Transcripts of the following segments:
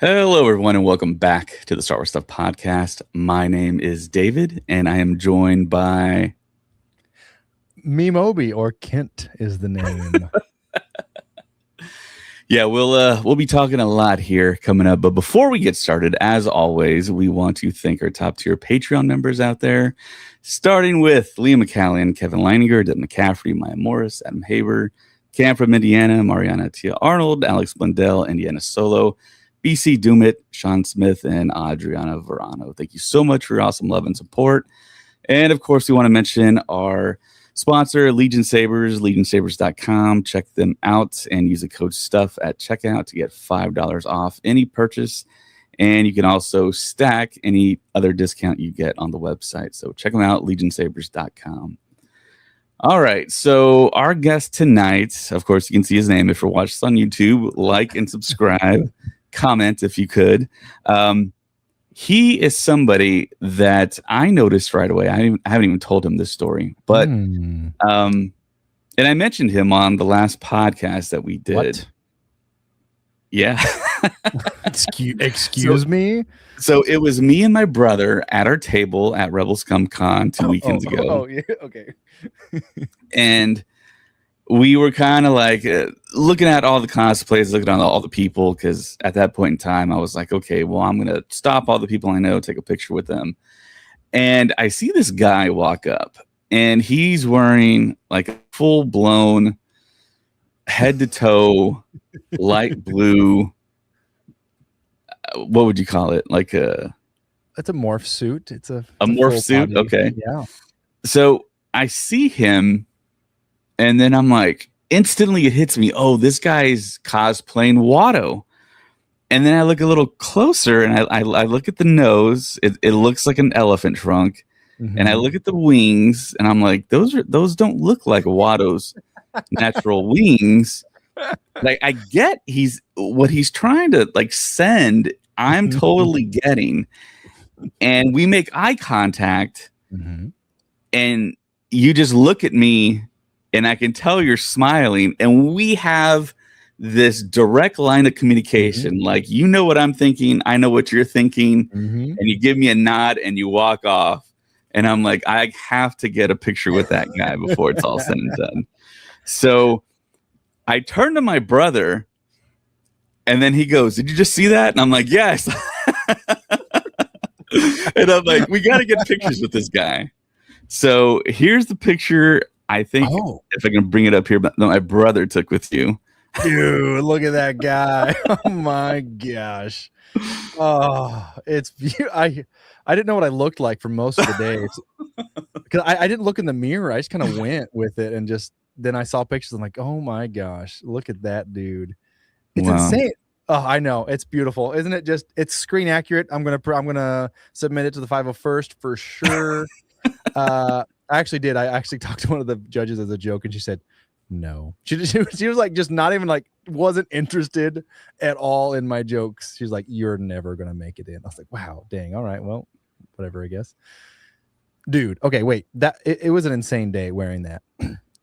Hello, everyone, and welcome back to the Star Wars Stuff podcast. My name is David, and I am joined by Memeobi, or Kent is the name. Yeah, we'll be talking a lot here coming up. But before we get started, as always, we want to thank our top tier Patreon members out there, starting with Liam McCallion, Kevin Leininger, Deb McCaffrey, Maya Morris, Adam Haber, Cam from Indiana, Mariana Tia Arnold, Alex Blundell, Indiana Solo, BC Doomit, Sean Smith, and Adriana Verano. Thank you so much for your awesome love and support. And of course, we want to mention our sponsor, Legion Sabers, legionsabers.com. Check them out and use the code STUFF at checkout to get $5 off any purchase. And you can also stack any other discount you get on the website. So check them out, legionsabers.com. All right, so our guest tonight, of course, you can see his name if you're watching this on YouTube. Like and subscribe. Comment if you could. He is somebody that I noticed right away. I haven't even told him this story, but and I mentioned him on the last podcast that we did. What? Yeah. Excuse me? So it was me and my brother at our table at Rebels Come Con 2 weekends ago. Oh, yeah. Okay. And we were kind of like looking at all the cosplays, looking at all the people, because at that point in time, I was like, okay, well, I'm going to stop all the people I know, take a picture with them. And I see this guy walk up, and he's wearing like a full-blown head to toe, light blue. What would you call it? Like It's a morph suit. It's a morph suit. body. Okay. Yeah. So I see him. And then I'm like, instantly it hits me. Oh, this guy's cosplaying Watto. And then I look a little closer and I look at the nose. It looks like an elephant trunk. Mm-hmm. And I look at the wings and I'm like, those don't look like Watto's natural wings. Like, I get what he's trying to like send. I'm totally getting. And we make eye contact, and you just look at me. And I can tell you're smiling, and we have this direct line of communication. Like, you know what I'm thinking, I know what you're thinking, and you give me a nod and you walk off. And I'm like, I have to get a picture with that guy before it's all said and done. So I turn to my brother, and then he goes, "Did you just see that?" And I'm like, "Yes." And I'm like, we got to get pictures with this guy. So here's the picture. I think if I can bring it up here, but my brother took with you. Dude, look at that guy. Oh my gosh. Oh, it's I didn't know what I looked like for most of the day. Because I didn't look in the mirror. I just kind of went with it, and then I saw pictures. I'm like, oh my gosh, look at that dude. It's insane. Oh, I know. It's beautiful. Isn't it? It's screen accurate. I'm gonna submit it to the 501st for sure. I actually did. I actually talked to one of the judges as a joke, and she said, no. She was like, just not even like, wasn't interested at all in my jokes. She's like, you're never going to make it in. I was like, wow, dang. All right. Well, whatever, I guess. Dude. Okay. Wait, it was an insane day wearing that.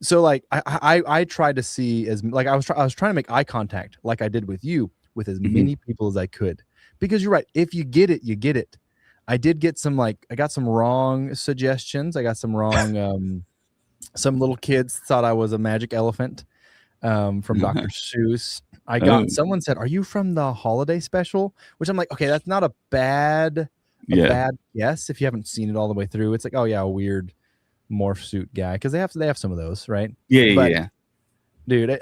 So like, I tried to see as like, I was trying to make eye contact like I did with you, with as many people as I could, because you're right. If you get it, you get it. I did get I got some wrong suggestions. I got some wrong, some little kids thought I was a magic elephant from Dr. Seuss. Someone said, are you from the holiday special? Which I'm like, okay, that's not a bad guess if you haven't seen it all the way through. It's like, oh yeah, a weird morph suit guy. Because they have some of those, right? Yeah. Dude,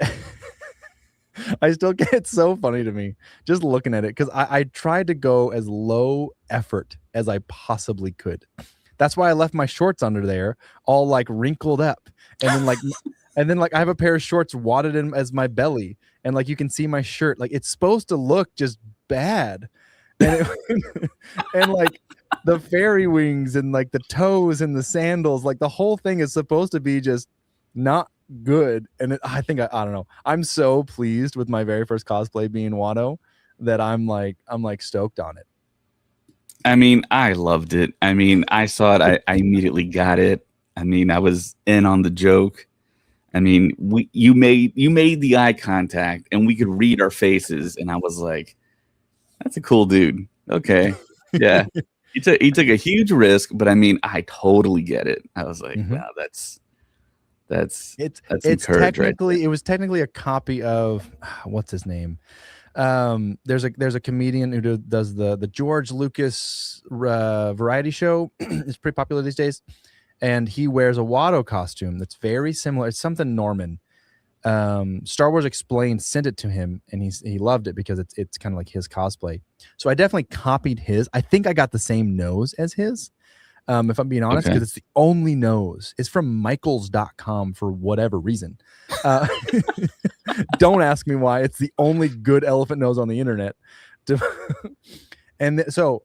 I still get it's so funny to me just looking at it, because I tried to go as low effort as I possibly could. That's why I left my shorts under there all like wrinkled up, and then like I have a pair of shorts wadded in as my belly, and like you can see my shirt. Like, it's supposed to look just bad, and and like the fairy wings and like the toes and the sandals, like the whole thing is supposed to be just not good. And I don't know. I'm so pleased with my very first cosplay being Watto that I'm like stoked on it. I mean, I loved it. I mean, I saw it. I immediately got it. I mean, I was in on the joke. I mean, you made the eye contact, and we could read our faces, and I was like, That's a cool dude. Okay. Yeah. He took a huge risk, but I mean, I totally get it. I was like, Mhm. wow, that's some It's courage right there. technically, it was technically a copy of what's his name. There's a comedian who does the George Lucas variety show. It's pretty popular these days, and he wears a Watto costume that's very similar. It's something Norman. Star Wars Explained sent it to him, and he loved it because it's kind of like his cosplay. So I definitely copied his. I think I got the same nose as his. If I'm being honest, Okay. because it's the only nose. It's from Michaels.com for whatever reason. Uh, don't ask me why. It's the only good elephant nose on the internet. So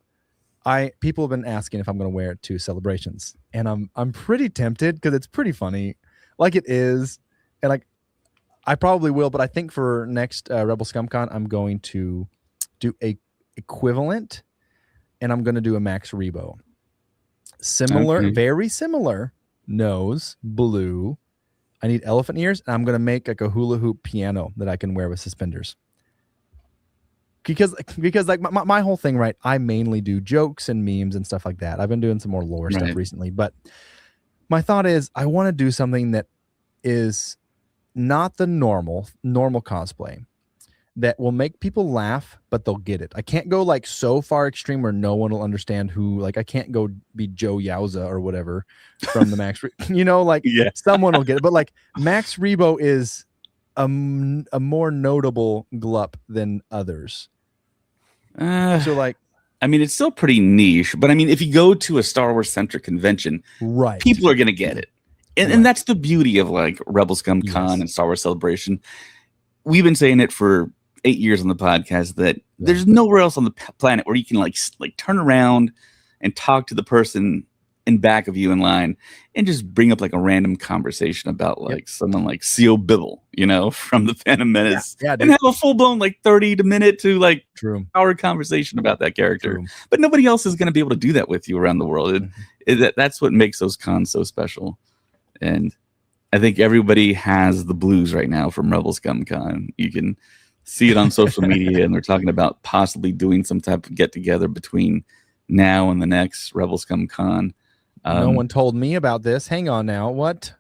people have been asking if I'm going to wear it to celebrations, and I'm pretty tempted because it's pretty funny, like it is, and like I probably will. But I think for next Rebel ScumCon, I'm going to do a equivalent, and I'm going to do a Max Rebo. Similar, Okay. very similar nose, blue. I need elephant ears, and I'm gonna make like a hula hoop piano that I can wear with suspenders. Because like my whole thing, right? I mainly do jokes and memes and stuff like that. I've been doing some more lore stuff Right. recently, but my thought is I want to do something that is not the normal cosplay, that will make people laugh, but they'll get it. I can't go like so far extreme where no one will understand who, like I can't go be Joe Yowza or whatever from the Max, like Yeah. someone will get it. But like Max Rebo is a more notable glup than others. So like, I mean, it's still pretty niche, but I mean, if you go to a Star Wars centric convention, right, people are going to get it. And that's the beauty of like Rebel Scum Con Yes. and Star Wars Celebration. We've been saying it for 8 years on the podcast that Yeah. there's nowhere else on the planet where you can like turn around and talk to the person in back of you in line and just bring up like a random conversation about like someone like C.O. Bibble, from the Phantom Menace, and have a full blown like 30-minute to like hour conversation about that character. True. But nobody else is going to be able to do that with you around the world. That's what makes those cons so special. And I think everybody has the blues right now from Rebel Scum Con. You can see it on social media, and they're talking about possibly doing some type of get together between now and the next Rebel Scum Con. No one told me about this. Hang on now. What?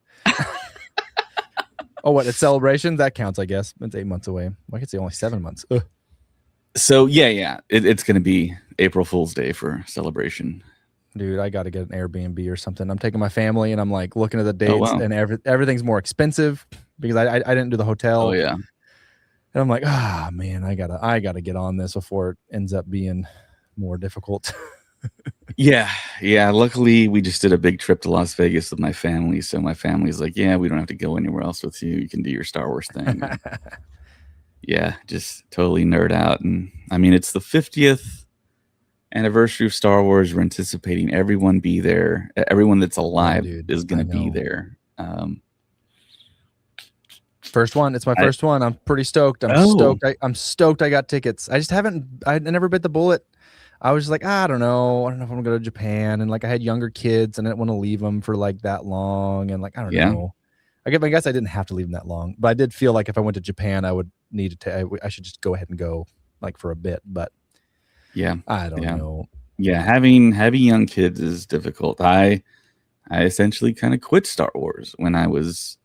Oh, what? It's Celebration? That counts, I guess. It's 8 months away. I could say only 7 months. Ugh. So yeah. It's going to be April Fool's Day for Celebration. Dude, I got to get an Airbnb or something. I'm taking my family, and I'm like looking at the dates, and everything's more expensive because I didn't do the hotel. Oh yeah. And I'm like, man, I gotta get on this before it ends up being more difficult. Yeah. Luckily, we just did a big trip to Las Vegas with my family. So my family's like, yeah, we don't have to go anywhere else with you. You can do your Star Wars thing. Yeah, just totally nerd out. And I mean, it's the 50th anniversary of Star Wars. We're anticipating everyone be there. Everyone that's alive is going to be there. First one. It's my first one. I'm pretty stoked. I'm stoked I got tickets. I never bit the bullet. I was just like, I don't know if I'm gonna go to Japan, and like I had younger kids and I didn't want to leave them for like that long, and like I don't know. I guess I didn't have to leave them that long, but I did feel like if I went to Japan, I would need to. I should just go ahead and go like for a bit, but yeah, I don't know. Yeah, having young kids is difficult. I essentially kind of quit Star Wars when I was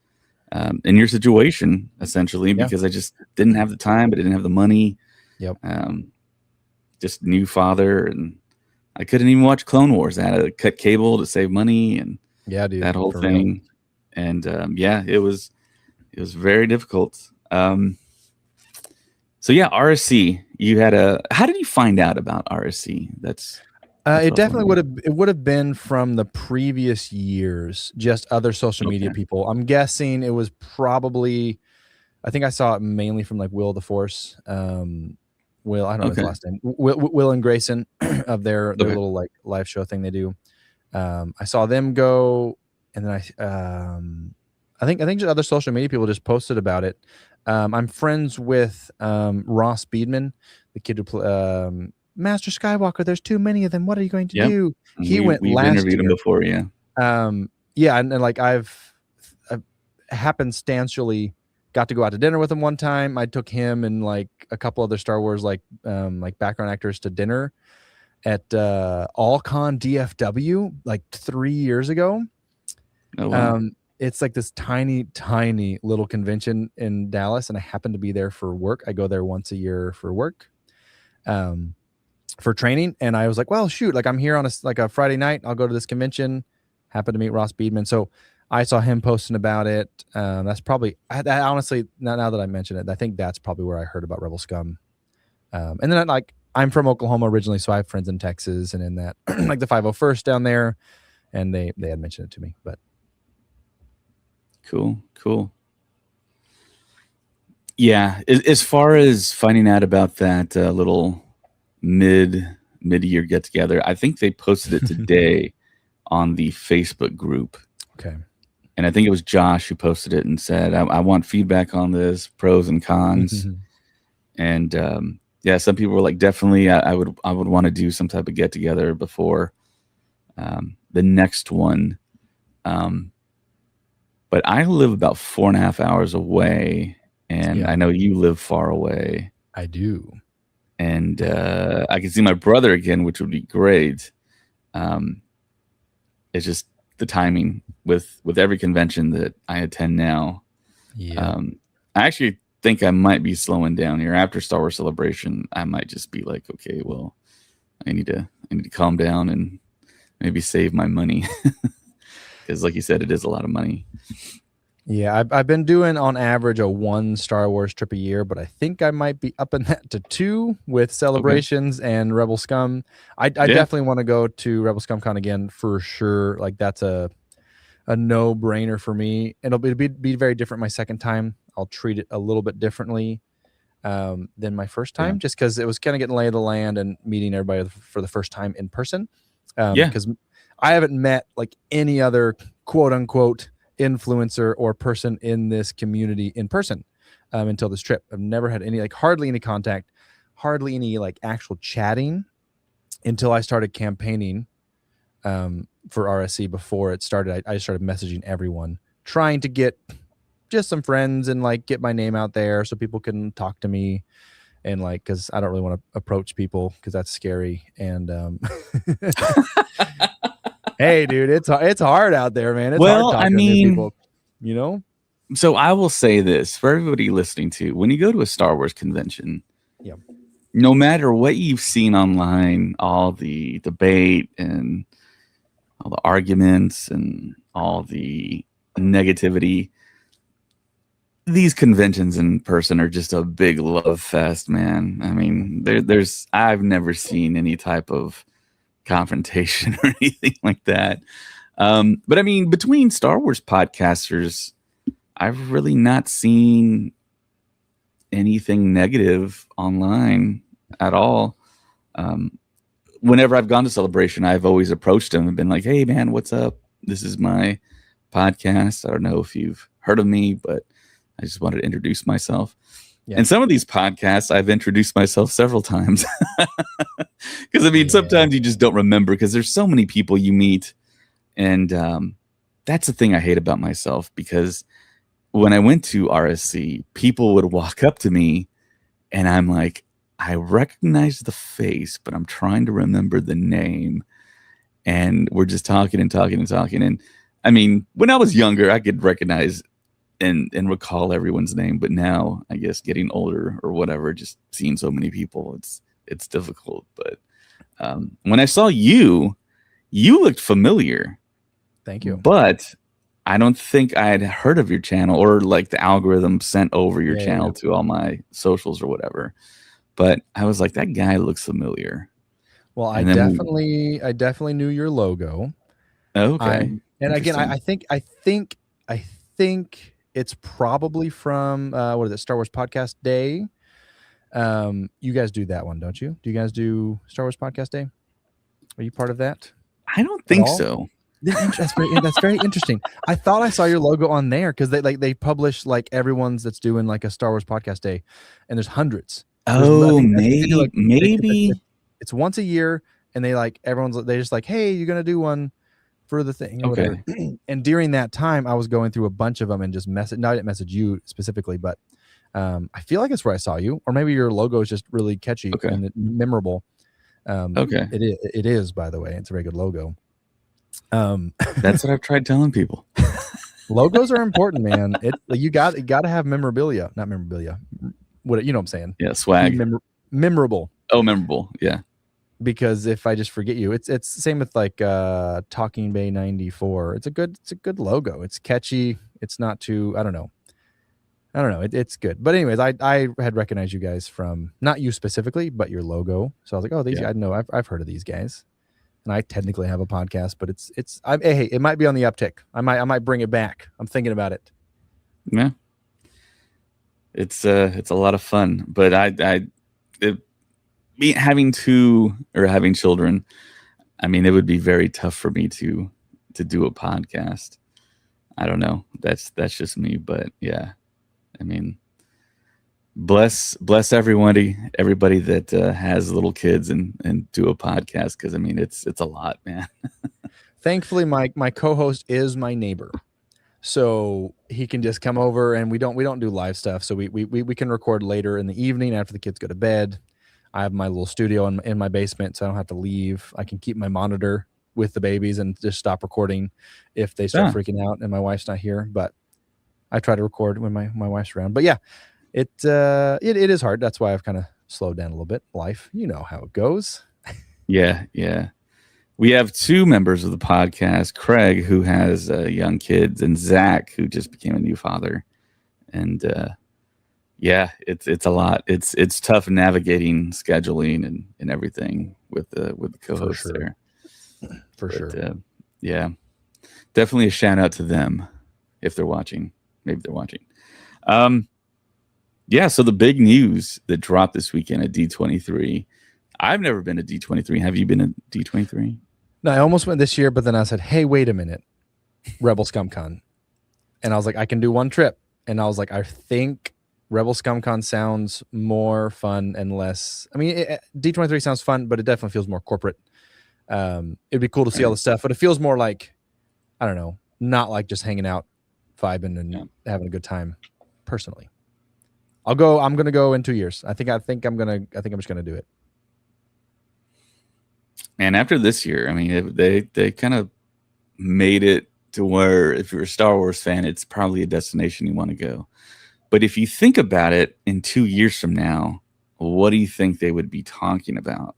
in your situation, essentially, because I just didn't have the time, but I didn't have the money. Yep. Just new father, and I couldn't even watch Clone Wars. I had to cut cable to save money, and dude, that whole thing. Real. And it was very difficult. So yeah, RSC. You had how did you find out about RSC? That's it definitely would have been from the previous years, just other social media people. I'm guessing it was probably, I think I saw it mainly from like Will of the Force. Will, I don't know his last name. Will and Grayson of their little like live show thing they do. I saw them go, and then I think just other social media people just posted about it. I'm friends with Ross Beedman, the kid who Master Skywalker. There's too many of them. What are you going to do? We've interviewed him before, yeah. And like I've happenstantially got to go out to dinner with him one time. I took him and like a couple other Star Wars like background actors to dinner at AllCon DFW like 3 years ago. Oh, wow. It's like this tiny little convention in Dallas, and I happen to be there for work. I go there once a year for work, for training. And I was like, well, shoot, like I'm here on a Friday night. I'll go to this convention. Happen to meet Ross Beedman. So I saw him posting about it. That's probably, honestly, now that I mention it, I think that's probably where I heard about Rebel Scum. And then I'm from Oklahoma originally, so I have friends in Texas and in that like the 501st down there, and they had mentioned it to me. But cool. Yeah, as far as finding out about that little mid-year get together, I think they posted it today on the Facebook group. Okay. And I think it was Josh who posted it and said, I want feedback on this, pros and cons. And yeah, some people were like, definitely, I would want to do some type of get together before the next one. But I live about 4.5 hours away, and I know you live far away. I do. And I can see my brother again, which would be great. It's just the timing with every convention that I attend now. Yeah. I actually think I might be slowing down here after Star Wars Celebration. I might just be like, okay, well, I need to calm down and maybe save my money, because like you said, it is a lot of money. Yeah, I've been doing on average a 1 Star Wars trip a year, but I think I might be upping that to 2 with Celebrations and Rebel Scum. I definitely want to go to Rebel Scum Con again for sure. Like that's a no-brainer for me. It'll be very different my second time. I'll treat it a little bit differently than my first time, just because it was kind of getting lay of the land and meeting everybody for the first time in person. Because I haven't met like any other quote unquote influencer or person in this community in person until this trip. I've never had any, like hardly any contact, hardly any like actual chatting until I started campaigning for RSC. Before it started, I started messaging everyone, trying to get just some friends and like get my name out there so people can talk to me. And like, because I don't really want to approach people because that's scary. And hey, dude, it's hard out there, man. It's hard talking to new people, you know? So I will say this for everybody listening to, when you go to a Star Wars convention, no matter what you've seen online, all the debate and all the arguments and all the negativity, these conventions in person are just a big love fest, man. I mean, I've never seen any type of confrontation or anything like that. But I mean, between Star Wars podcasters, I've really not seen anything negative online at all. Whenever I've gone to Celebration, I've always approached them and been like, hey man, what's up? This is my podcast. I don't know if you've heard of me, but I just wanted to introduce myself. And some of these podcasts, I've introduced myself several times. Because I mean, sometimes you just don't remember because there's so many people you meet. And that's the thing I hate about myself, because when I went to RSC, people would walk up to me and I'm like, I recognize the face, but I'm trying to remember the name. And we're just talking and talking and talking. And I mean, when I was younger, I could recognize and recall everyone's name, but now I guess getting older or whatever, just seeing so many people, it's difficult. But when I saw you looked familiar. Thank you. But I don't think I had heard of your channel, or like the algorithm sent over your channel to all my socials or whatever. But I was like, that guy looks familiar. Well, I definitely knew your logo. Okay. And again, I think it's probably from what is it, Star Wars Podcast Day. You guys do that one, don't you? Do you guys do Star Wars Podcast Day? Are you part of that? I don't think so. That's very interesting. I thought I saw your logo on there because they publish like everyone's that's doing like a Star Wars Podcast Day, and there's hundreds. Maybe it's once a year, and they just like, hey, you're gonna do one for the thing or whatever. And during that time, I was going through a bunch of them and just I didn't message you specifically, but I feel like it's where I saw you, or maybe your logo is just really catchy and memorable. It is, by the way. It's a very good logo. That's what I've tried telling people. Logos are important, man. You got to have memorabilia, not memorabilia. What, you know what I'm saying? Yeah, swag. Memorable. Oh, memorable. Yeah. Because if I just forget you, it's the same with like Talking Bay 94. It's a good logo. It's catchy. It's not too, I don't know. It's good. But anyways, I had recognized you guys from, not you specifically, but your logo. So I was like, oh, these guys, I know I've heard of these guys. And I technically have a podcast, but hey, it might be on the uptick. I might bring it back. I'm thinking about it. Yeah. It's a lot of fun, but having children, I mean, it would be very tough for me to do a podcast. I don't know. That's just me, but yeah. I mean, bless everybody that has little kids and do a podcast, because I mean it's a lot, man. Thankfully, my co-host is my neighbor, so he can just come over, and we don't do live stuff, so we can record later in the evening after the kids go to bed. I have my little studio in my basement, so I don't have to leave. I can keep my monitor with the babies and just stop recording if they start freaking out and my wife's not here. But I try to record when my wife's around. But yeah, it is hard. That's why I've kind of slowed down a little bit. Life, you know how it goes. Yeah. We have two members of the podcast, Craig, who has young kids, and Zach, who just became a new father. And yeah, it's a lot. It's tough navigating scheduling and everything with the co-hosts there. For sure. Yeah, definitely a shout out to them if they're watching. Maybe they're watching. Yeah. So the big news that dropped this weekend at D23. I've never been to D23. Have you been to D23? No, I almost went this year, but then I said, hey, wait a minute, Rebel ScumCon. And I was like, I can do one trip. And I was like, I think Rebel ScumCon sounds more fun and less. I mean, D23 sounds fun, but it definitely feels more corporate. It'd be cool to see all the stuff, but it feels more like, I don't know, not like just hanging out, vibing and having a good time. Personally, I'm going to go in 2 years. I think I'm just going to do it. And after this year, I mean, they kind of made it to where if you're a Star Wars fan, it's probably a destination you want to go. But if you think about it, in 2 years from now, what do you think they would be talking about?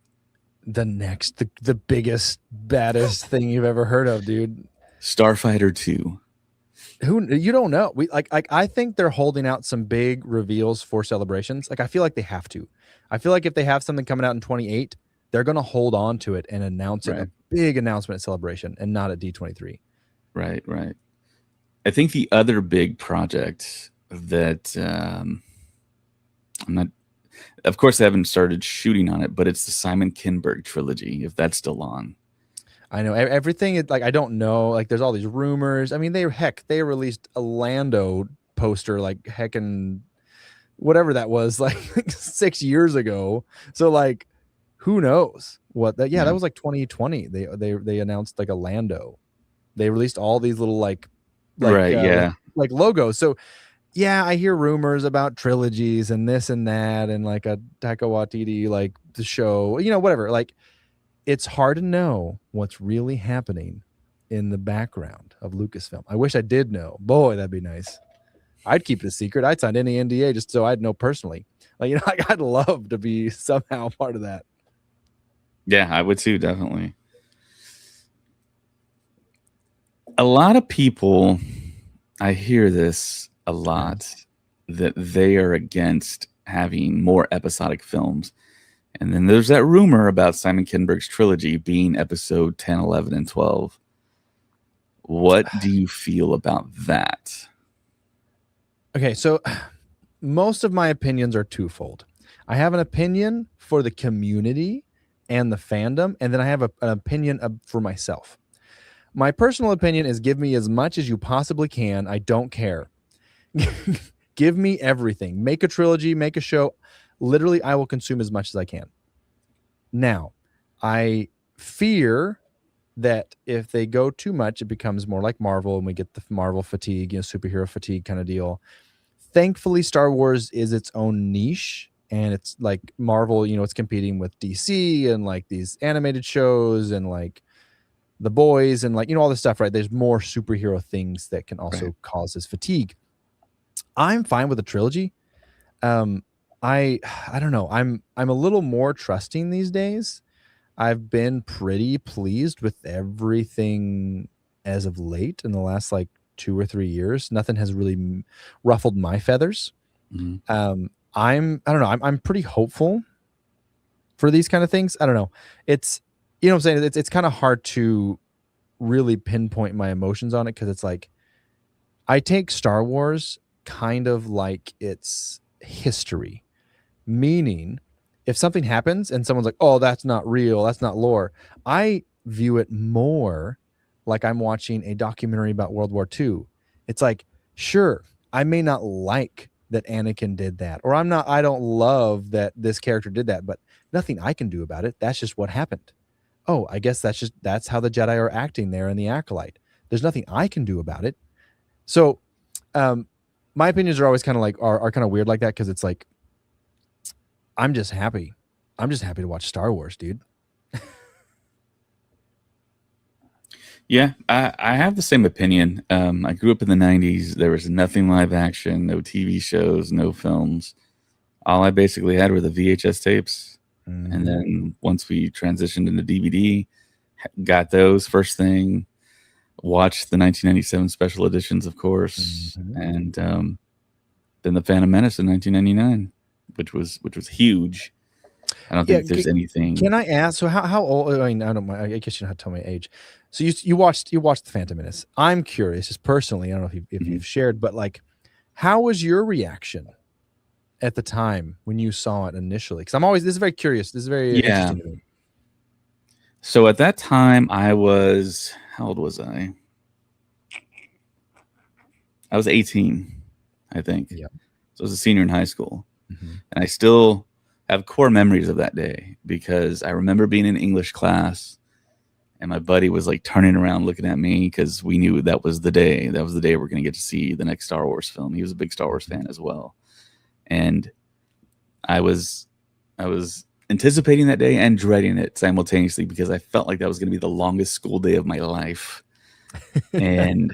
The biggest, baddest thing you've ever heard of, dude. Starfighter 2. Who, you don't know. I think they're holding out some big reveals for celebrations. Like, I feel like they have to. I feel like if they have something coming out in 2028, they're going to hold on to it and announce it, a big announcement at Celebration, and not at D23. Right. I think the other big project that I'm not, of course, they haven't started shooting on it, but it's the Simon Kinberg trilogy, if that's still on. I know everything is like, I don't know. Like, there's all these rumors. I mean, they released a Lando poster, like heckin' whatever that was, like 6 years ago. So like, who knows what that? Yeah, that was like 2020. They announced like a Lando. They released all these little like logos. So yeah, I hear rumors about trilogies and this and that, and like a Taika Waititi, like the show, whatever. Like, it's hard to know what's really happening in the background of Lucasfilm. I wish I did know. Boy, that'd be nice. I'd keep it a secret. I'd sign any NDA just so I'd know personally. Like, I'd love to be somehow part of that. Yeah, I would too, definitely. A lot of people, I hear this a lot, that they are against having more episodic films. And then there's that rumor about Simon Kinberg's trilogy being episode 10, 11, and 12. What do you feel about that? Okay, so most of my opinions are twofold. I have an opinion for the community and the fandom, and then I have an opinion for myself. My personal opinion is, give me as much as you possibly can. I don't care. Give me everything. Make a trilogy, make a show. Literally, I will consume as much as I can. Now, I fear that if they go too much, it becomes more like Marvel, and we get the Marvel fatigue, superhero fatigue kind of deal. Thankfully, Star Wars is its own niche, and it's like Marvel, it's competing with DC and like these animated shows and like The Boys and like, all this stuff, right? There's more superhero things that can also cause this fatigue. I'm fine with a trilogy. I don't know. I'm a little more trusting these days. I've been pretty pleased with everything as of late in the last like 2 or 3 years. Nothing has really ruffled my feathers. Mm-hmm. I don't know. I'm pretty hopeful for these kind of things. I don't know. It's, what I'm saying? It's kind of hard to really pinpoint my emotions on it, because it's like I take Star Wars kind of like it's history. Meaning, if something happens and someone's like, "Oh, that's not real, that's not lore," I view it more like I'm watching a documentary about World War II. It's like, sure, I may not like that Anakin did that, or I don't love that this character did that, but nothing I can do about it. That's just what happened. Oh, I guess that's how the Jedi are acting there in the Acolyte. There's nothing I can do about it. So, my opinions are always kind of like are kind of weird like that, because it's like, I'm just happy. I'm just happy to watch Star Wars, dude. Yeah, I have the same opinion. I grew up in the 90s. There was nothing live action, no TV shows, no films. All I basically had were the VHS tapes. Mm-hmm. And then once we transitioned into DVD, got those first thing, watched the 1997 special editions, of course, Mm-hmm. and then the Phantom Menace in 1999, which was huge. I don't think there's anything. Can I ask? So how old? I mean, I don't. I guess you don't have to tell my age. So you watched the Phantom Menace. I'm curious, just personally. I don't know if you've shared, but like, how was your reaction at the time when you saw it initially? Because this is very curious. This is very interesting to me. So at that time, how old was I? I was 18, I think. Yeah. So I was a senior in high school. Mm-hmm. And I still have core memories of that day, because I remember being in English class and my buddy was like turning around looking at me, because we knew that was the day. That was the day we're going to get to see the next Star Wars film. He was a big Star Wars fan as well. And I was anticipating that day and dreading it simultaneously, because I felt like that was going to be the longest school day of my life. And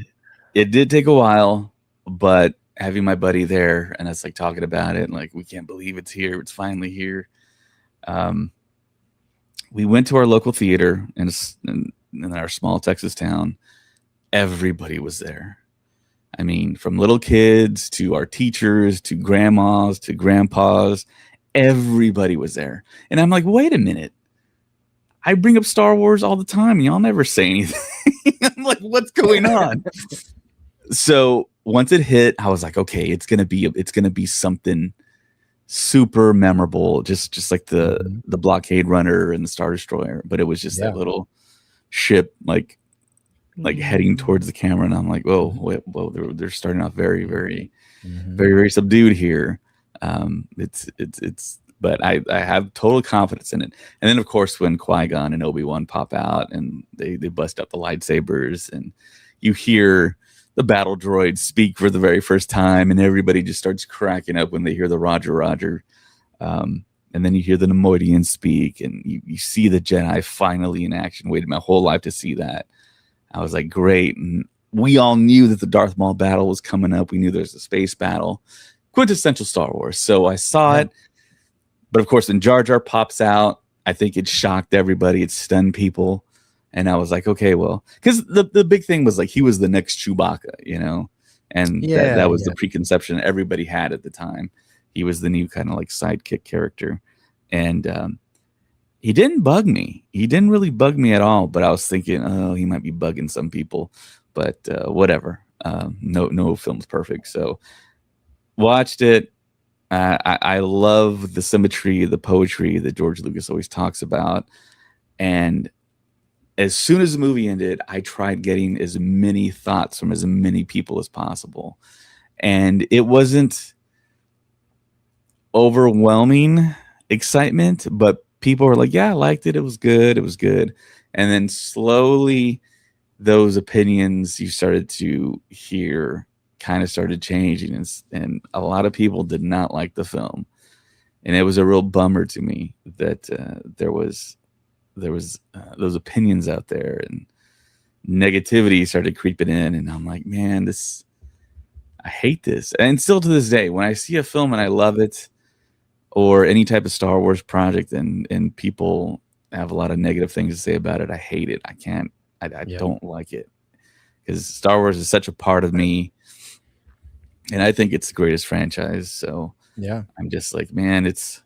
it did take a while, but having my buddy there and us like talking about it, like, we can't believe it's here. It's finally here. We went to our local theater in our small Texas town. Everybody was there. I mean, from little kids to our teachers to grandmas to grandpas, everybody was there. And I'm like, wait a minute. I bring up Star Wars all the time. Y'all never say anything. I'm like, what's going on? So once it hit, I was like, okay, it's gonna be something super memorable, just like the blockade runner and the Star Destroyer. But it was just that little ship like heading towards the camera, and I'm like, whoa, they're starting off very, very, very, very subdued here. But I have total confidence in it. And then of course when Qui-Gon and Obi-Wan pop out and they bust out the lightsabers, and you hear the battle droids speak for the very first time, and everybody just starts cracking up when they hear the Roger Roger. And then you hear the Nemoidians speak, and you see the Jedi finally in action. Waited my whole life to see that. I was like, great. And we all knew that the Darth Maul battle was coming up. We knew there's a space battle. Quintessential Star Wars. So I saw it. But of course, when Jar Jar pops out, I think it shocked everybody. It stunned people. And I was like, okay, well, because the big thing was like, he was the next Chewbacca, and that was the preconception everybody had at the time. He was the new kind of like sidekick character. And he didn't bug me. He didn't really bug me at all. But I was thinking, oh, he might be bugging some people. But whatever. No film's perfect. So watched it. I love the symmetry, the poetry that George Lucas always talks about. And as soon as the movie ended, I tried getting as many thoughts from as many people as possible. And it wasn't overwhelming excitement, but people were like, yeah, I liked it. It was good. It was good. And then slowly those opinions you started to hear kind of started changing. And a lot of people did not like the film. And it was a real bummer to me that there was those opinions out there, and negativity started creeping in. And I'm like, man, this, I hate this. And still to this day, when I see a film and I love it, or any type of Star Wars project, and people have a lot of negative things to say about it, I hate it. I can't. I Yeah. don't like it, because Star Wars is such a part of me, and I think it's the greatest franchise. So Yeah. I'm just like, man, it's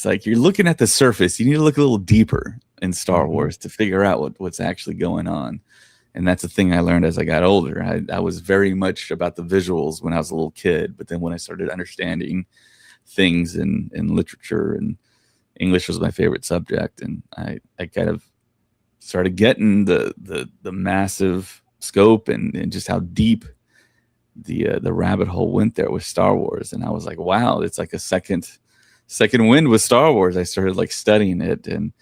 like you're looking at the surface. You need to look a little deeper in Star Mhm. Wars to figure out what's actually going on. And that's the thing I learned as I got older. I was very much about the visuals when I was a little kid, but then when I started understanding things in literature, and English was my favorite subject, and I kind of started getting the massive scope, and just how deep the rabbit hole went there with Star Wars. And I was like, wow, it's like a second wind with Star Wars. I started like studying it, and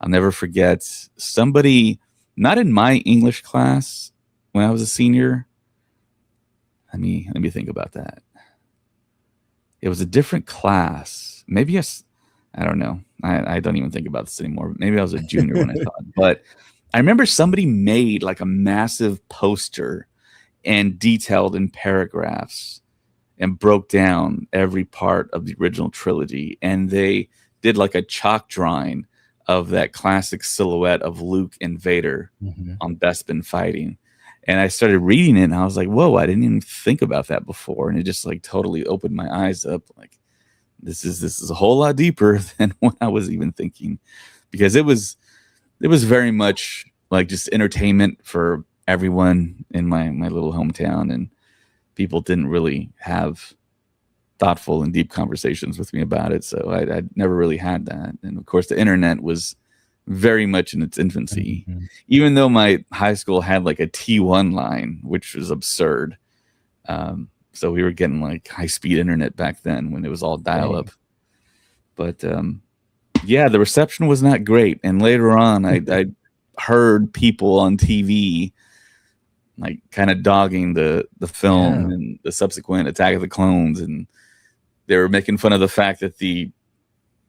I'll never forget somebody, not in my English class when I was a senior. Let me think about that. It was a different class. Maybe I don't know. I don't even think about this anymore. Maybe I was a junior when I saw it. But I remember somebody made like a massive poster and detailed in paragraphs and broke down every part of the original trilogy. And they did like a chalk drawing of that classic silhouette of Luke and Vader Mhm. on Bespin fighting. And I started reading it, and I was like, whoa, I didn't even think about that before. And it just like totally opened my eyes up. Like, this is a whole lot deeper than what I was even thinking, because it was very much like just entertainment for everyone in my little hometown, and people didn't really have thoughtful and deep conversations with me about it. So I never really had that. And of course, the internet was very much in its infancy, Mhm. even though my high school had like a T1 line, which was absurd. So we were getting like high speed internet back then when it was all dial up. Dang. But yeah, the reception was not great. And later on, I heard people on TV like kind of dogging the film Yeah. and the subsequent Attack of the Clones, and they were making fun of the fact that the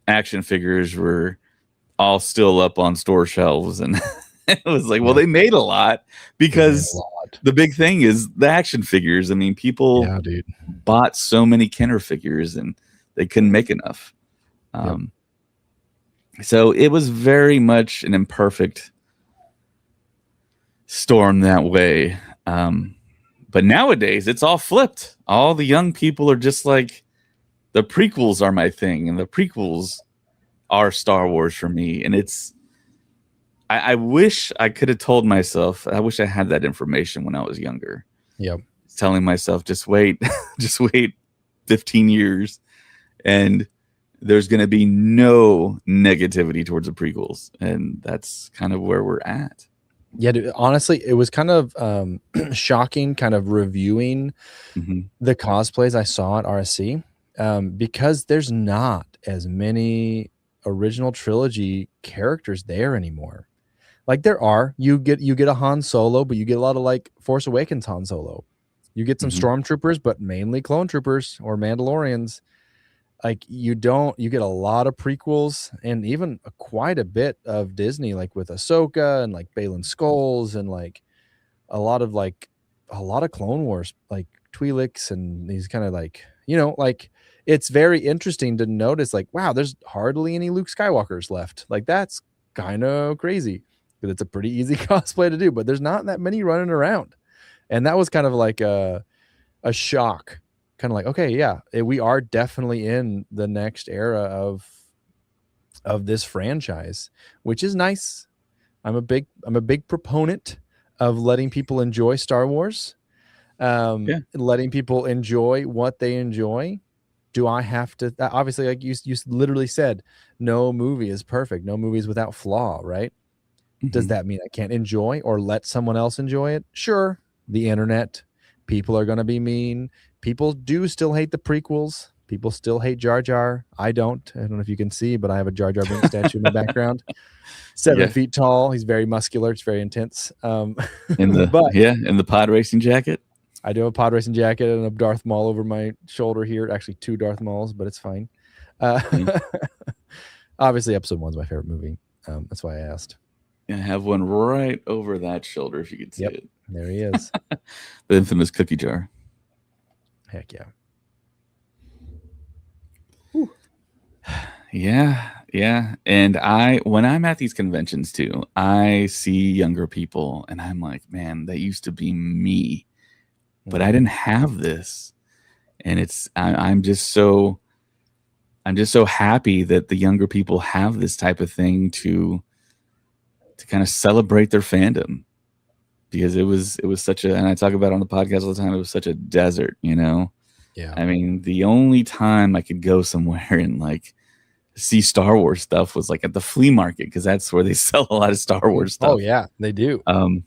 action figures were all still up on store shelves. And it was like, well, Yep. they made a lot, They made a because lot. the big thing is the action figures. I mean, people Yeah, dude. bought so many Kenner figures, and they couldn't make enough. Yep. Um, so it was very much an imperfect storm that way. But nowadays, it's all flipped. All the young people are just like, the prequels are my thing, and the prequels are Star Wars for me. And I wish I could have told myself, I wish I had that information when I was younger. Yep. Telling myself, just wait, just wait 15 years, and there's going to be no negativity towards the prequels. And that's kind of where we're at. Yeah, dude, honestly, it was kind of shocking, kind of reviewing Mhm. the cosplays I saw at RSC, because there's not as many original trilogy characters there anymore. Like there are, you get a Han Solo, but you get a lot of like Force Awakens Han Solo. You get some Mhm. stormtroopers, but mainly clone troopers or Mandalorians. Like you get a lot of prequels and even quite a bit of Disney, like with Ahsoka and like Balin Skulls and like a lot of Clone Wars, like Twi'leks and these kind of like, like it's very interesting to notice like, wow, there's hardly any Luke Skywalkers left. Like that's kind of crazy because it's a pretty easy cosplay to do, but there's not that many running around. And that was kind of like a shock, kind of like, okay, yeah, we are definitely in the next era of this franchise, which is nice. I'm a big proponent of letting people enjoy Star Wars, Yeah. letting people enjoy what they enjoy. Do I have to obviously, like you literally said, no movie is perfect, no movie is without flaw, right? Does Mhm. that mean I can't enjoy or let someone else enjoy it? Sure. The internet, people are going to be mean. People do still hate the prequels. People still hate Jar Jar. I don't know if you can see, but I have a Jar Jar Binks statue in my background. 7 feet tall. He's very muscular. It's very intense. In But the pod racing jacket. I do have a pod racing jacket and a Darth Maul over my shoulder here. Actually, 2 Darth Mauls, but it's fine. Obviously, episode 1's my favorite movie. That's why I asked. And I have one right over that shoulder, if you could see it. There he is. The infamous cookie jar. Heck yeah. Whew. Yeah. And when I'm at these conventions too, I see younger people and I'm like, man, that used to be me, but I didn't have this. And I'm just so happy that the younger people have this type of thing to kind of celebrate their fandom, because it was such a, and I talk about it on the podcast all the time, it was such a desert, you know? Yeah. I mean, the only time I could go somewhere and like see Star Wars stuff was like at the flea market, because that's where they sell a lot of Star Wars stuff. Oh yeah, they do. And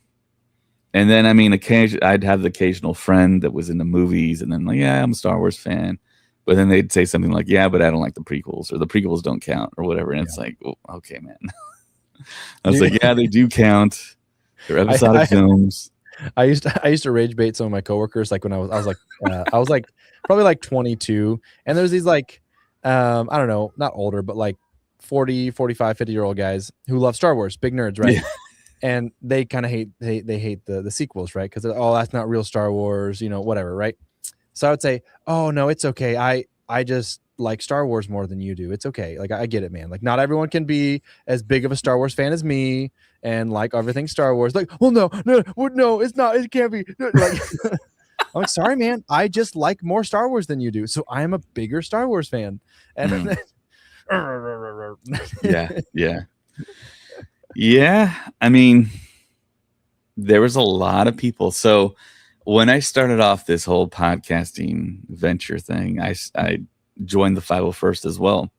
then, I mean, I'd have the occasional friend that was in the movies, and then like, yeah, I'm a Star Wars fan. But then they'd say something like, yeah, but I don't like the prequels, or the prequels don't count, or whatever. And it's like, well, okay, man. I was like, yeah, they do count. They're episodic films. I used to rage bait some of my coworkers, like when I was like probably like 22, and there's these like I don't know, not older, but like 40, 45, 50-year-old guys who love Star Wars, big nerds, right? Yeah. And they kind of hate the sequels, right? Because that's not real Star Wars, you know, whatever, right? So I would say, oh no, it's okay. I just like Star Wars more than you do. It's okay. Like, I get it, man. Like, not everyone can be as big of a Star Wars fan as me and like everything Star Wars. Like, well, no, it's not. It can't be. Like, I'm like, sorry, man. I just like more Star Wars than you do, so I am a bigger Star Wars fan. And yeah. I mean, there was a lot of people. So when I started off this whole podcasting venture thing, I joined the 501st as well.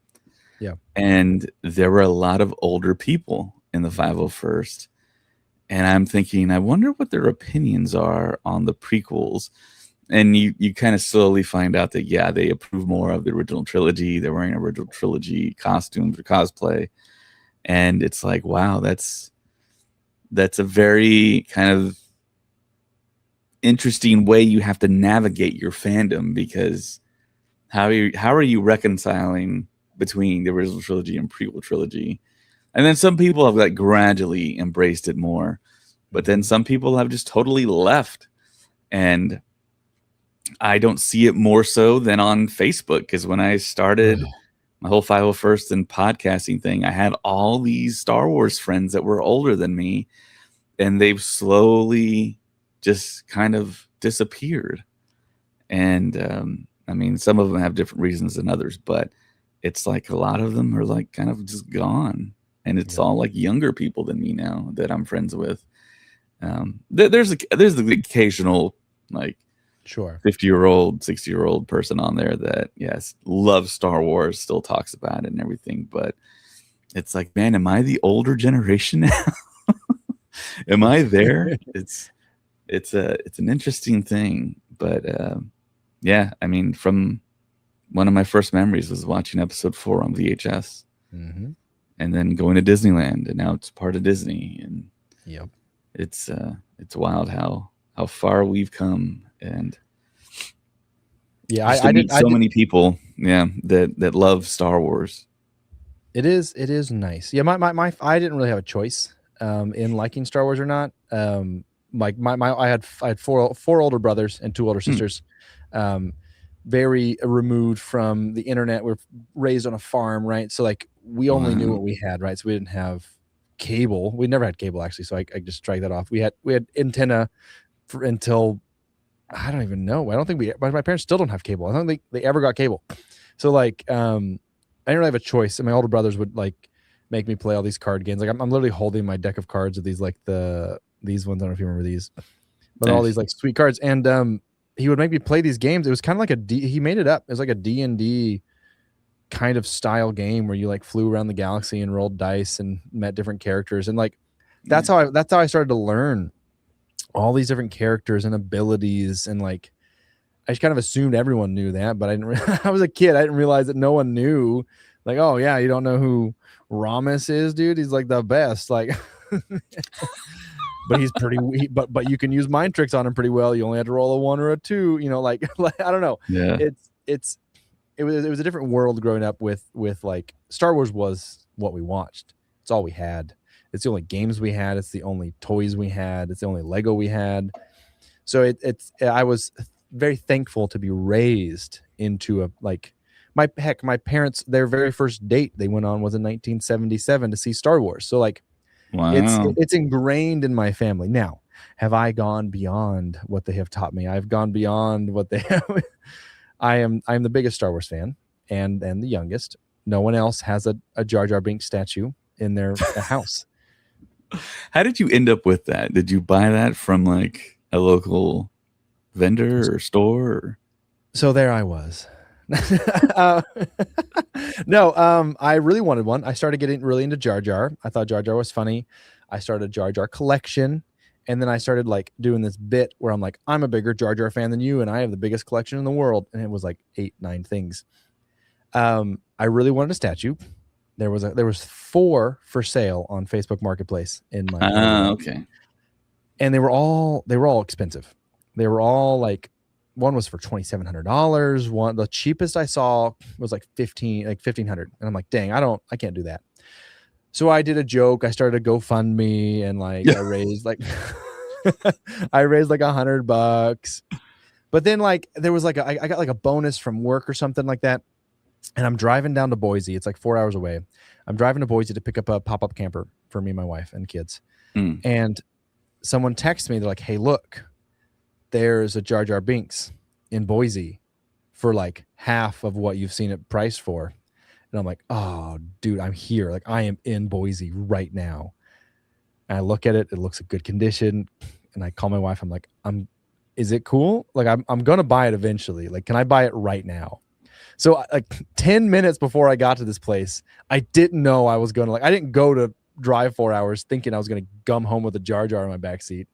Yeah. And there were a lot of older people in the 501st. And I'm thinking, I wonder what their opinions are on the prequels. And you kind of slowly find out that, yeah, they approve more of the original trilogy. They're wearing original trilogy costumes or cosplay. And it's like, wow, that's a very kind of interesting way you have to navigate your fandom, because how are you reconciling between the original trilogy and prequel trilogy? And then some people have like gradually embraced it more, but then some people have just totally left. And I don't see it more so than on Facebook, because when I started my whole 501st and podcasting thing, I had all these Star Wars friends that were older than me, and they've slowly just kind of disappeared. And I mean, some of them have different reasons than others, but it's like a lot of them are like kind of just gone. And it's all like younger people than me now that I'm friends with. There's the occasional like 50-year-old, 60-year-old person on there that, yes, loves Star Wars, still talks about it and everything. But it's like, man, am I the older generation now? Am I there? It's an interesting thing. But yeah, I mean, from one of my first memories was watching episode 4 on VHS, and then going to Disneyland, and now it's part of Disney. And it's wild how far we've come. And I meet so many people, that love Star Wars. It is nice. Yeah, my I didn't really have a choice in liking Star Wars or not. Like I had four older brothers and 2 older sisters, very removed from the internet. We're raised on a farm, right? So like we only knew what we had, right? So we didn't have cable. We never had cable, actually. So I just strike that off. We had antenna until I don't even know. I don't think my parents still don't have cable. I don't think they ever got cable. So like I didn't really have a choice. And my older brothers would like make me play all these card games. Like I'm literally holding my deck of cards of these, like these ones. I don't know if you remember these, but all these like sweet cards. And he would make me play these games. It was kind of like he made it up. It was like a D&D kind of style game where you like flew around the galaxy and rolled dice and met different characters. And like, that's how I started to learn all these different characters and abilities. And like, I just kind of assumed everyone knew that, but I didn't. I was a kid. I didn't realize that no one knew. Like, oh yeah, you don't know who Ramos is, dude? He's like the best. Like, but he's but you can use mind tricks on him pretty well. You only have to roll a 1 or a 2. You know, like I don't know. Yeah. It was a different world growing up with like Star Wars was what we watched. It's all we had. It's the only games we had. It's the only toys we had. It's the only Lego we had. So I was very thankful to be raised into a like my parents, their very first date they went on was in 1977 to see Star Wars. So like Wow. it's ingrained in my family. Now, have I gone beyond what they have taught me? I've gone beyond what they have. I'm the biggest Star Wars fan and the youngest. No one else has a Jar Jar Binks statue in their house. How did you end up with that? Did you buy that from like a local vendor or store? Or? So there I was. No, I really wanted one. I started getting really into Jar Jar. I thought Jar Jar was funny. I started a Jar Jar collection. And then I started like doing this bit where I'm like, I'm a bigger Jar Jar fan than you, and I have the biggest collection in the world. And it was like 8, 9 things. I really wanted a statue. There was 4 for sale on Facebook Marketplace in my okay. And they were all expensive. They were all like, one was for $2,700. One, the cheapest I saw was like $1,500. And I'm like, dang, I can't do that. So I did a joke. I started a GoFundMe and like I raised like I raised like $100. But then like there was like I got like a bonus from work or something like that. And I'm driving down to Boise. It's like 4 hours away. I'm driving to Boise to pick up a pop-up camper for me and my wife and kids. And someone texts me. They're like, hey, look, there's a Jar Jar Binks in Boise for like half of what you've seen it priced for. And I'm like, oh, dude, I'm here. Like, I am in Boise right now. And I look at it. It looks in good condition. And I call my wife. I'm like, is it cool? Like, I'm going to buy it eventually. Like, can I buy it right now? So like 10 minutes before I got to this place, I didn't know I was going to I didn't go to drive 4 hours thinking I was going to gum home with a Jar Jar in my backseat.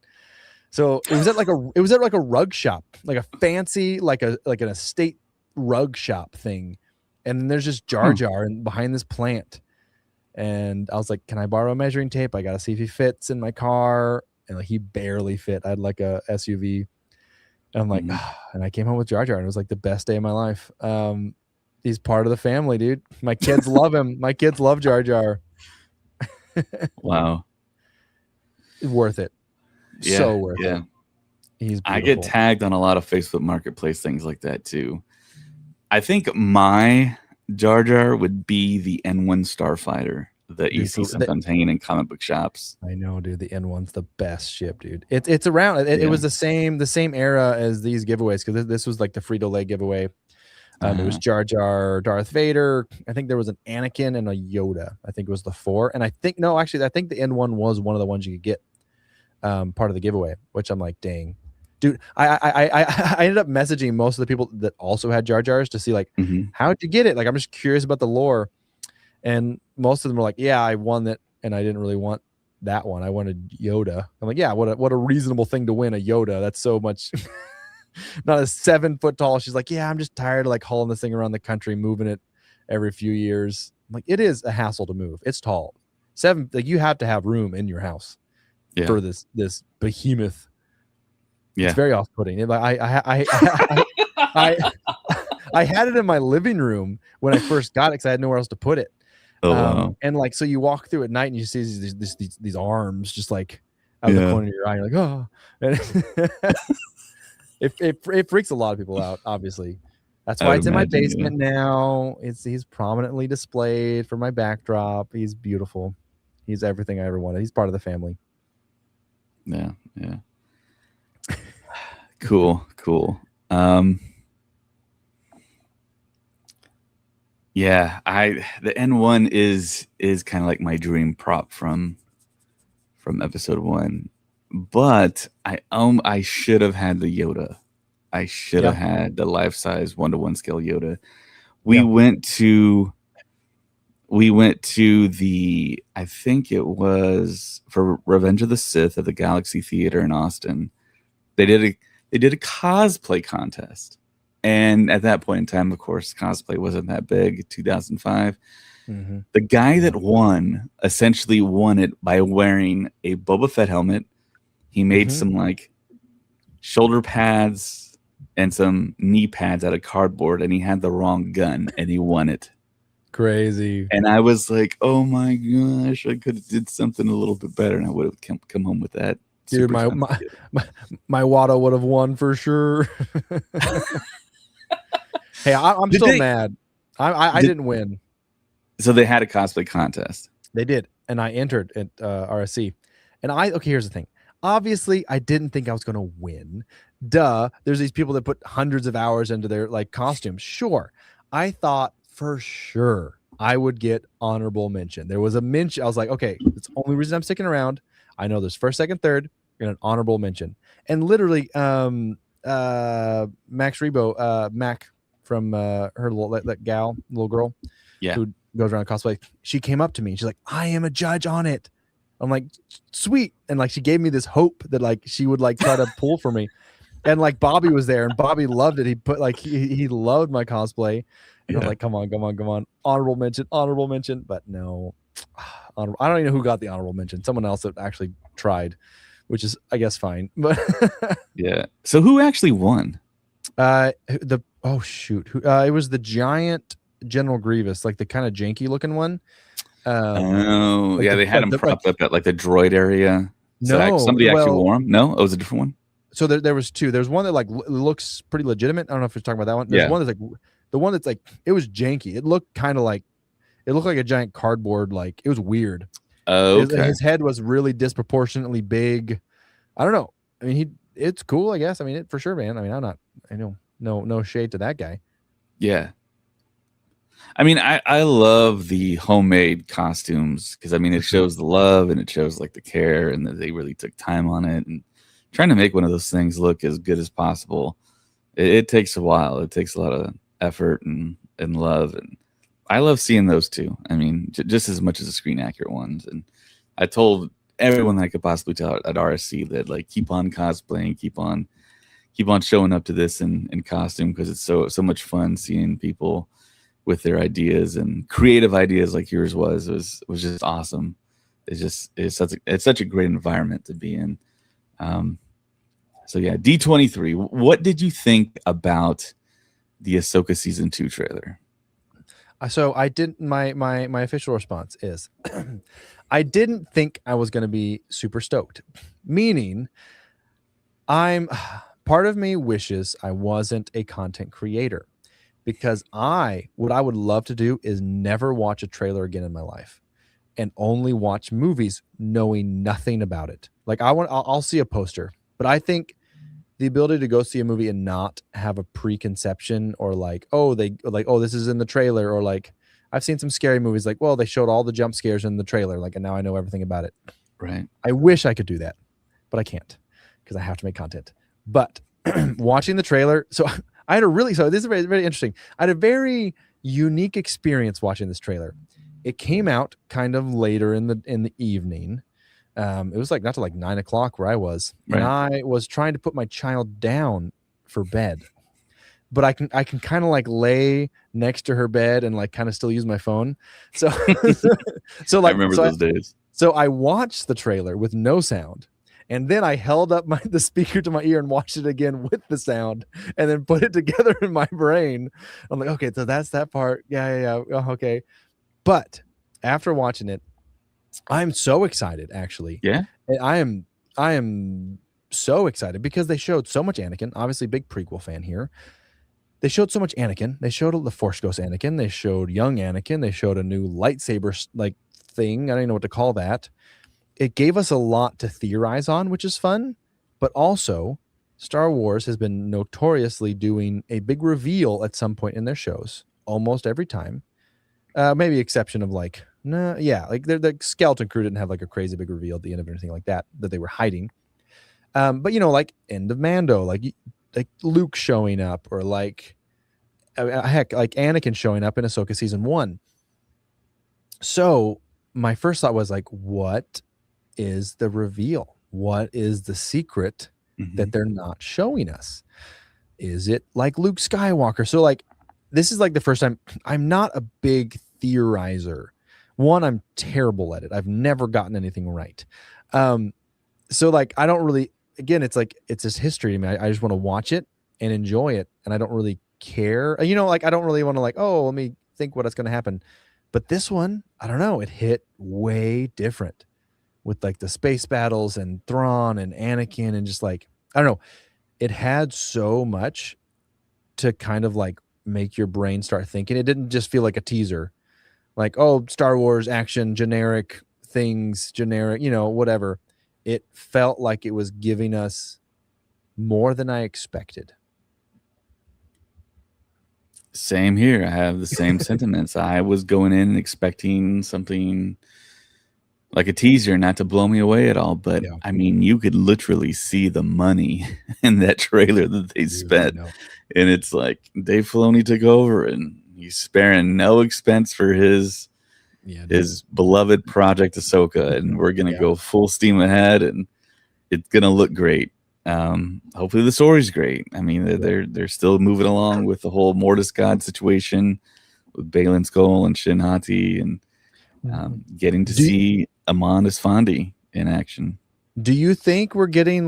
So it was at like a rug shop, like a fancy, like an estate rug shop thing. And then there's just Jar Jar behind this plant. And I was like, can I borrow a measuring tape? I got to see if he fits in my car. And like, he barely fit. I had like a SUV. And I'm like, and I came home with Jar Jar, and it was like the best day of my life. He's part of the family, dude. My kids love him. My kids love Jar Jar. Wow. Worth it. Yeah, so worth it. He's beautiful. I get tagged on a lot of Facebook Marketplace things like that too. I think my Jar Jar would be the N1 Starfighter that you see sometimes hanging in comic book shops. I know, dude. The N1's the best ship, dude. It's around. It was the same era as these giveaways, because this was like the Frito-Lay giveaway. It was Jar Jar, Darth Vader. I think there was an Anakin and a Yoda. I think it was the 4. And I think the N1 was one of the ones you could get part of the giveaway, which I'm like, dang. Dude, I ended up messaging most of the people that also had Jar Jars to see like, how'd you get it? Like, I'm just curious about the lore. And most of them were like, yeah, I won it, and I didn't really want that one. I wanted Yoda. I'm like, yeah, what a reasonable thing to win, a Yoda. That's so much. Not a 7 foot tall. She's like, yeah, I'm just tired of like hauling this thing around the country, moving it every few years. I'm like, it is a hassle to move. It's tall. 7, like, you have to have room in your house for this behemoth. Yeah. It's very off-putting. I had it in my living room when I first got it because I had nowhere else to put it. Wow. And like, so you walk through at night and you see these arms just like out of the corner of your eye. You're like, oh, and it freaks a lot of people out. Obviously, that's why it's in my basement now. He's prominently displayed for my backdrop. He's beautiful. He's everything I ever wanted. He's part of the family. Yeah. Cool. Yeah, the N1 is kind of like my dream prop from episode 1, but I should have had the Yoda. I should have had the life-size 1-to-1 scale Yoda. We went to the, I think it was for Revenge of the Sith at the Galaxy Theater in Austin. They did a cosplay contest. And at that point in time, of course, cosplay wasn't that big. 2005. Mm-hmm. The guy that won essentially won it by wearing a Boba Fett helmet. He made Mm-hmm. some like shoulder pads and some knee pads out of cardboard, and he had the wrong gun, and he won it. Crazy. And I was like, "Oh my gosh, I could have did something a little bit better, and I would have come home with that." Dude, Super my Watto would have won for sure. Hey, I'm still mad. I didn't win. So they had a cosplay contest. They did, and I entered at RSC. And okay, here's the thing. Obviously, I didn't think I was going to win. Duh. There's these people that put hundreds of hours into their like costumes. Sure. I thought for sure I would get honorable mention. There was a mention. I was like, okay, that's the only reason I'm sticking around. I know there's first, second, third, and an honorable mention. And literally, Max Rebo, Mac from her little that gal, little girl, who goes around cosplay. She came up to me. She's like, I am a judge on it. I'm like, sweet. And like, she gave me this hope that like she would like try to pull for me. And like Bobby was there, and Bobby loved it. He put like he loved my cosplay. And I'm like, come on. Honorable mention. But no, I don't even know who got the honorable mention. Someone else that actually tried, which is I guess fine. But yeah. So who actually won? It was the giant General Grievous, like the kind of janky looking one. Like they had him propped up at like the droid area. So somebody actually wore him. No, it was a different one. So there was two. There's one that like looks pretty legitimate. I don't know if you're talking about that one. There's one that's like the one that's like it was janky. It looked kind of like it looked like a giant cardboard. Like it was weird. Oh, okay. His head was really disproportionately big. I don't know. I mean, it's cool, I guess. I mean, for sure, man. I mean, I know no shade to that guy. Yeah. I mean, I love the homemade costumes because I mean it shows the love and it shows like the care and that they really took time on it and trying to make one of those things look as good as possible. It takes a while. It takes a lot of effort and love, and I love seeing those too. I mean, just as much as the screen accurate ones. And I told everyone that I could possibly tell at RSC that like keep on cosplaying, keep on showing up to this in costume because it's so much fun seeing people with their ideas and creative ideas like yours was just awesome. It's such a great environment to be in. So yeah, D23. What did you think about the Ahsoka season 2 trailer? So I didn't. My official response is, I didn't think I was going to be super stoked. Meaning, part of me wishes I wasn't a content creator. Because what I would love to do is never watch a trailer again in my life and only watch movies knowing nothing about it. Like I'll see a poster, but I think the ability to go see a movie and not have a preconception or like, this is in the trailer, or like I've seen some scary movies like, well, they showed all the jump scares in the trailer, like, and now I know everything about it. Right. I wish I could do that, but I can't because I have to make content. But watching the trailer, so this is very, very interesting. I had a very unique experience watching this trailer. It came out kind of later in the evening. It was like not till like 9 o'clock where I was, and I was trying to put my child down for bed, but I can kind of like lay next to her bed and like kind of still use my phone. So, I remember those days. So I watched the trailer with no sound. And then I held up the speaker to my ear and watched it again with the sound and then put it together in my brain. I'm like, okay, so that's that part. Yeah. Oh, okay. But after watching it, I'm so excited, actually. Yeah. I am so excited because they showed so much Anakin. Obviously, big prequel fan here. They showed so much Anakin. They showed the Force Ghost Anakin. They showed young Anakin. They showed a new lightsaber like thing. I don't even know what to call that. It gave us a lot to theorize on, which is fun, but also Star Wars has been notoriously doing a big reveal at some point in their shows, almost every time. Maybe exception of like, the Skeleton Crew didn't have like a crazy big reveal at the end of anything like that they were hiding. But like end of Mando, like Luke showing up, or like heck, like Anakin showing up in Ahsoka season 1. So my first thought was like, what is the reveal? What is the secret that they're not showing us? Is it like Luke Skywalker? So like this is like the first time. I'm not a big theorizer. One, I'm terrible at it. I've never gotten anything right. So like I don't really, again, it's like it's this history to me. I just want to watch it and enjoy it, and I don't really care. Like I don't really want to like, oh, let me think what's going to happen. But this one, I don't know, it hit way different with like the space battles and Thrawn and Anakin and just like I don't know, it had so much to kind of like make your brain start thinking. It didn't just feel like a teaser, like, oh, Star Wars action, generic things, generic, whatever. It felt like it was giving us more than I expected. Same here. I have the same sentiments. I was going in expecting something like a teaser, not to blow me away at all, but Yeah. I mean, you could literally see the money in that trailer that they Dude, spent, no. and it's like Dave Filoni took over, and he's sparing no expense for his beloved project Ahsoka, and we're gonna go full steam ahead, and it's gonna look great. Hopefully the story's great. I mean, they're still moving along with the whole Mortis God situation with Balin Skull and Shin Hati, and getting to see Amon Esfandi in action. Do you think we're getting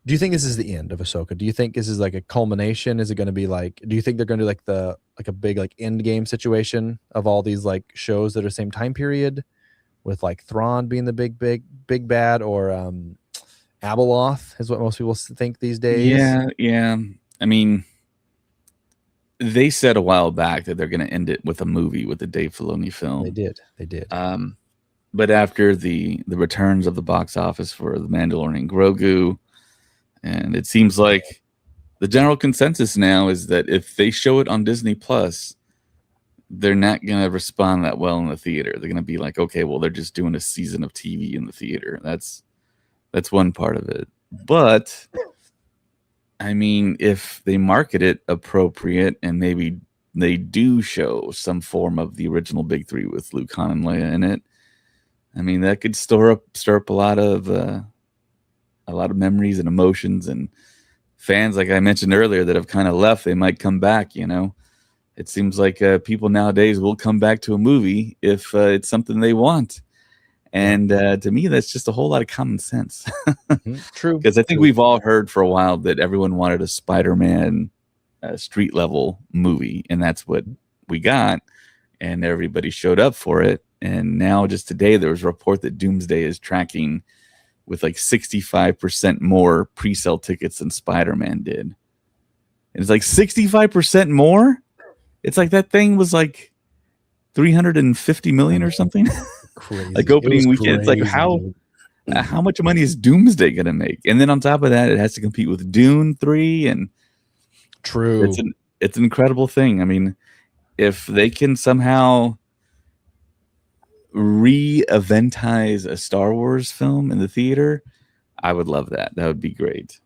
do you think this is the end of Ahsoka? Do you think this is like a culmination? Is it going to be like, do you think they're going to do like a big like end game situation of all these like shows that are same time period with like Thrawn being the big bad, or Abeloth is what most people think these days? Yeah. I mean, they said a while back that they're going to end it with a movie, with a Dave Filoni film. They did. But after the returns of the box office for The Mandalorian, Grogu, and it seems like the general consensus now is that if they show it on Disney Plus, they're not going to respond that well in the theater. They're going to be like, okay, well, they're just doing a season of TV in the theater. That's one part of it. But I mean, if they market it appropriate and maybe they do show some form of the original Big Three with Luke, Han, and Leia in it, I mean, that could stir up a lot of memories and emotions, and fans, like I mentioned earlier, that have kind of left, they might come back. It seems like people nowadays will come back to a movie if it's something they want. And to me, that's just a whole lot of common sense. True. Because I think we've all heard for a while that everyone wanted a Spider-Man street level movie, and that's what we got, and everybody showed up for it. And now just today, there was a report that Doomsday is tracking with like 65% more pre-sale tickets than Spider-Man did. And it's like 65% more? It's like that thing was like 350 million or something. Crazy. Like opening weekend. It's like how much money is Doomsday gonna make? And then on top of that, it has to compete with Dune 3, and true. It's an incredible thing. I mean, if they can somehow re-eventize a Star Wars film in the theater, I would love that. That would be great.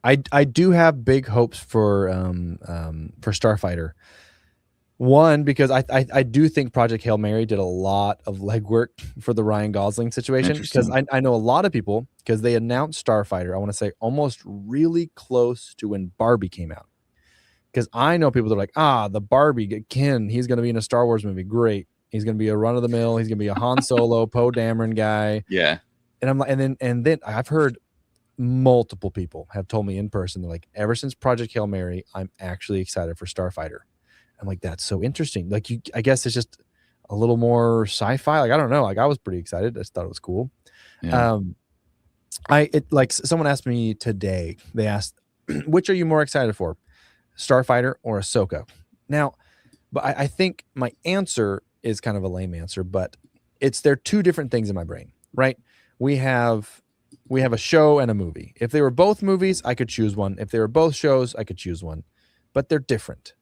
I do have big hopes for Starfighter. One, because I do think Project Hail Mary did a lot of legwork for the Ryan Gosling situation, because I know a lot of people, because they announced Starfighter, I want to say almost really close to when Barbie came out. Because I know people that are like, the Barbie, Ken, he's going to be in a Star Wars movie. Great. He's going to be a run-of-the-mill. He's going to be a Han Solo, Poe Dameron guy. Yeah. And I'm like, and then I've heard multiple people have told me in person, they're like, ever since Project Hail Mary, I'm actually excited for Starfighter. I'm like, that's so interesting. Like, I guess it's just a little more sci-fi. Like, I don't know. Like, I was pretty excited. I just thought it was cool. Yeah. Someone asked me today, they asked, which are you more excited for, Starfighter or Ahsoka? Now, but I think my answer is kind of a lame answer, but they're two different things in my brain, right? We have a show and a movie. If they were both movies, I could choose one. If they were both shows, I could choose one, but they're different.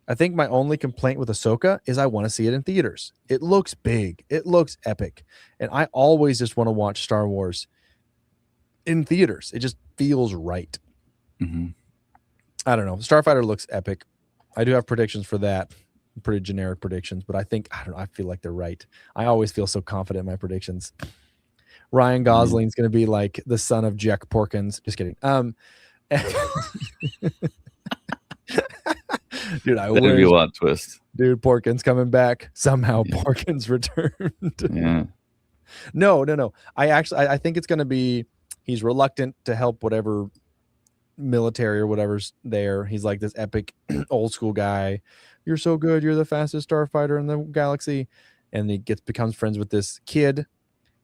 I think my only complaint with Ahsoka is I want to see it in theaters. It looks big. It looks epic. And I always just want to watch Star Wars in theaters. It just feels right. Mm-hmm. I don't know. Starfighter looks epic. I do have predictions for that. Pretty generic predictions, but I feel like they're right. I always feel so confident in my predictions. Ryan Gosling's going to be like the son of Jack Porkins. Just kidding. Dude, I That'd be a wish. wild twist. Dude, Porkins coming back. Somehow Yeah. Porkins returned. Yeah. No. I think it's going to be, he's reluctant to help whatever military or whatever's there. He's like this epic old school guy. You're so good. You're the fastest starfighter in the galaxy. And he becomes friends with this kid.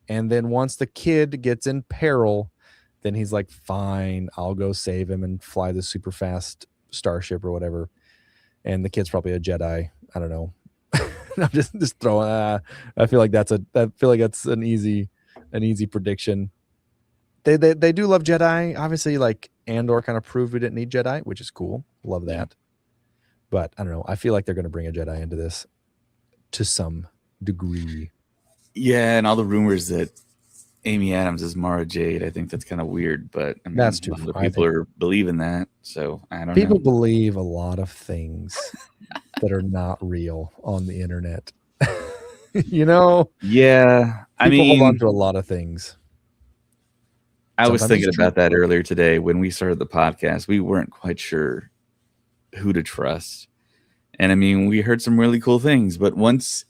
And then once the kid gets in peril, then he's like, fine, I'll go save him and fly the super fast starship or whatever. And the kid's probably a Jedi. I don't know. I'm just throwing. I feel like that's an easy prediction. They do love Jedi. Obviously, like Andor kind of proved we didn't need Jedi, which is cool. Love that. Yeah. But I don't know. I feel like they're going to bring a Jedi into this to some degree. Yeah, and all the rumors that Amy Adams is Mara Jade, I think that's kind of weird, but I mean, That's too. other people are believing that, so I don't know. People believe a lot of things that are not real on the internet. You know? Yeah, I People mean, hold on to a lot of things. I was Sometimes thinking it's true. about that earlier today when we started the podcast. We weren't quite sure who to trust, and I mean, we heard some really cool things, but once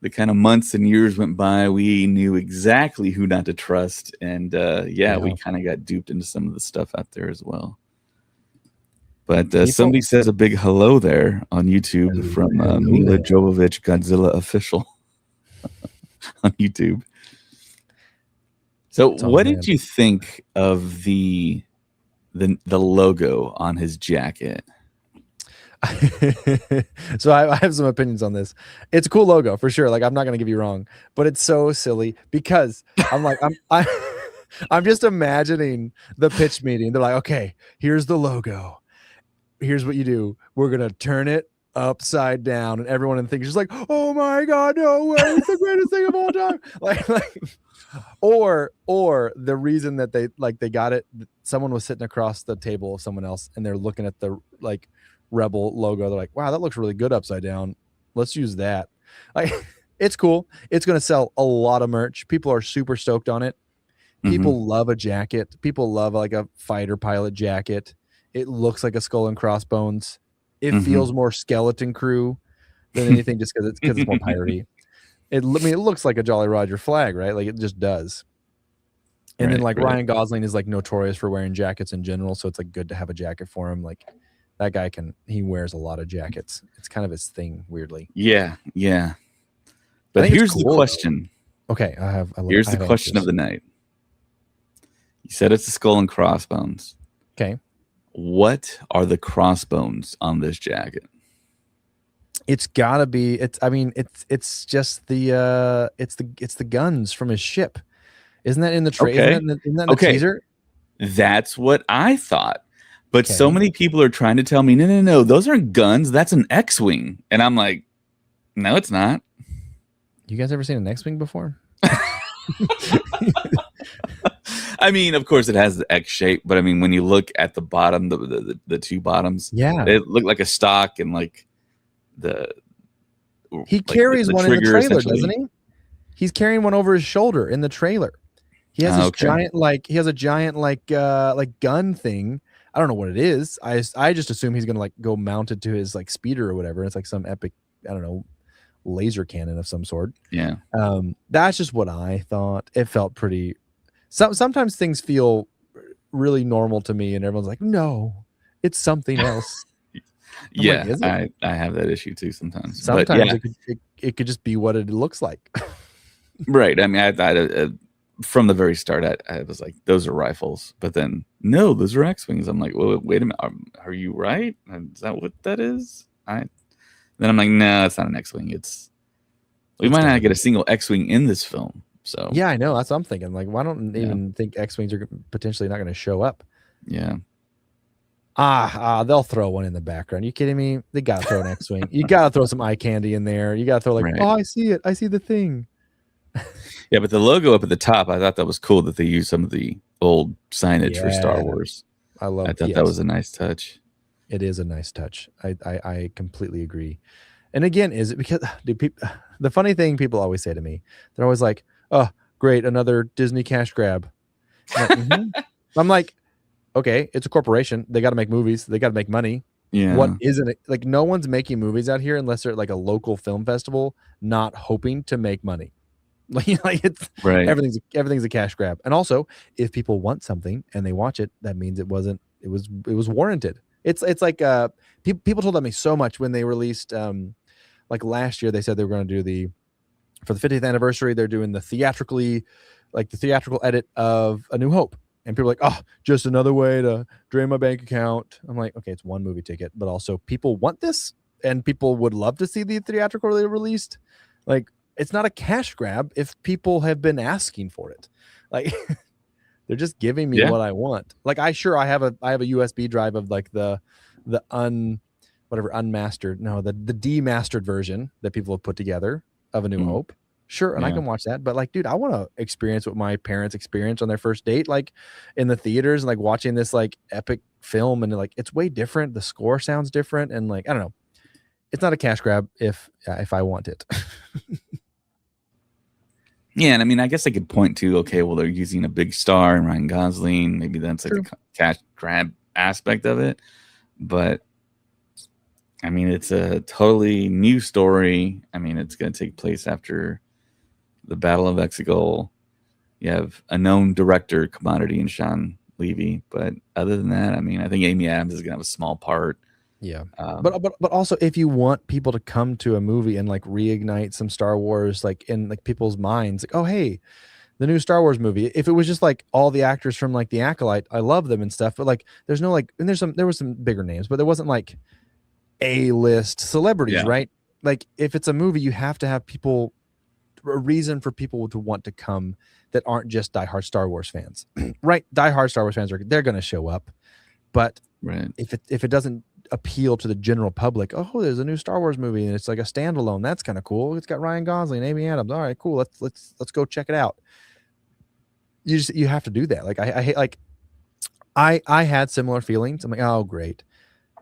the kind of months and years went by, we knew exactly who not to trust, and we kind of got duped into some of the stuff out there as well. But somebody says a big hello there on YouTube from Mila Jovovich Godzilla Official on YouTube. So what did you think of the logo on his jacket? So I have some opinions on this. It's a cool logo for sure. Like, I'm not going to give you wrong, but it's so silly because I'm just imagining the pitch meeting. They're like, okay, here's the logo. Here's what you do. We're going to turn it upside down. And everyone in the thing is just like, oh my God, no way. It's the greatest thing of all time. Or the reason that they got it, someone was sitting across the table of someone else and they're looking at the Rebel logo. They're like, wow, that looks really good upside down. Let's use that. Like, it's cool. It's going to sell a lot of merch. People are super stoked on it. People love a jacket. People love like a fighter pilot jacket. It looks like a Skull and Crossbones. It feels more Skeleton Crew than anything, just because it's more piratey. It looks like a Jolly Roger flag, right? Like, it just does. And then Ryan Gosling is like notorious for wearing jackets in general, so it's like good to have a jacket for him. Like, that guy he wears a lot of jackets. It's kind of his thing, weirdly. Yeah. But here's the question. Okay, here's the question of the night. You said it's a Skull and Crossbones. Okay. What are the crossbones on this jacket? It's gotta be. It's just the it's the guns from his ship. Isn't that in the trailer? Okay. Isn't that in the teaser? That's what I thought. But so many people are trying to tell me, no, those aren't guns. That's an X-Wing. And I'm like, no, it's not. You guys ever seen an X-Wing before? I mean, of course, it has the X shape. But I mean, when you look at the bottom, the two bottoms, it look like a stock and like he carries one in the trailer, doesn't he? He's carrying one over his shoulder in the trailer. He has this giant, gun thing. I don't know what it is. I just assume he's gonna go mount it to his speeder or whatever. It's like some epic, I don't know, laser cannon of some sort. Yeah. That's just what I thought. It felt pretty. Sometimes things feel really normal to me, and everyone's like, "No, it's something else." I have that issue too sometimes. Sometimes it could just be what it looks like. Right. I mean, I from the very start, I was like, those are rifles. But then, no, those are X-Wings. I'm like, well, wait a minute. Are you right? Is that what that is? Then I'm like, no, it's not an X-Wing. We might not get a single X-Wing in this film. So yeah, I know. That's what I'm thinking. Like, why don't even think X-Wings are potentially not going to show up? Yeah. They'll throw one in the background. You kidding me? They got to throw an X-Wing. You got to throw some eye candy in there. You got to throw oh, I see it. I see the thing. Yeah, but the logo up at the top, I thought that was cool that they used some of the old signage for Star Wars. I thought that was a nice touch. It is a nice touch. I completely agree. And again, is it because the funny thing people always say to me, they're always like, "Oh, great, another Disney cash grab." I'm like, okay, it's a corporation. They got to make movies. They got to make money. What Yeah. isn't it? Like, no one's making movies out here unless they're at like a local film festival, not hoping to make money. Like it's Right. everything's a cash grab. And also, if people want something and they watch it, that means it was warranted. It's like people told me so much when they released like last year. They said they were going to do for the 50th anniversary, they're doing the theatrical edit of A New Hope. And people are like, oh, just another way to drain my bank account. I'm like, okay, it's one movie ticket, but also people want this and people would love to see the theatrically released. Like, it's not a cash grab if people have been asking for it. Like, they're just giving me what I want. Like, I have a USB drive of like the unmastered, no, the demastered version that people have put together of A New Hope. Sure, and I can watch that, but like, dude, I want to experience what my parents experienced on their first date, like in the theaters, and like watching this like epic film, and like it's way different. The score sounds different, and like I don't know, it's not a cash grab if I want it. Yeah, and I mean, I guess I could point to, okay, well, they're using a big star and Ryan Gosling. Maybe that's like a cash grab aspect of it, but I mean, it's a totally new story. I mean, it's going to take place after the Battle of Exegol. You have a known director, Commodity, and Sean Levy. But other than that, I mean, I think Amy Adams is going to have a small part. Yeah. But also, if you want people to come to a movie and like reignite some Star Wars, like in like people's minds, like, oh, hey, the new Star Wars movie. If it was just like all the actors from like The Acolyte, I love them and stuff, but like there's no like, and there was some bigger names, but there wasn't like A-list celebrities, right? Like if it's a movie, you have to have a reason for people to want to come that aren't just diehard Star Wars fans, right? Diehard Star Wars fans they're going to show up, but if it doesn't appeal to the general public, oh, there's a new Star Wars movie and it's like a standalone, that's kind of cool. It's got Ryan Gosling, Amy Adams. All right, cool. Let's go check it out. You have to do that. Like I hate like I had similar feelings. I'm like, oh, great,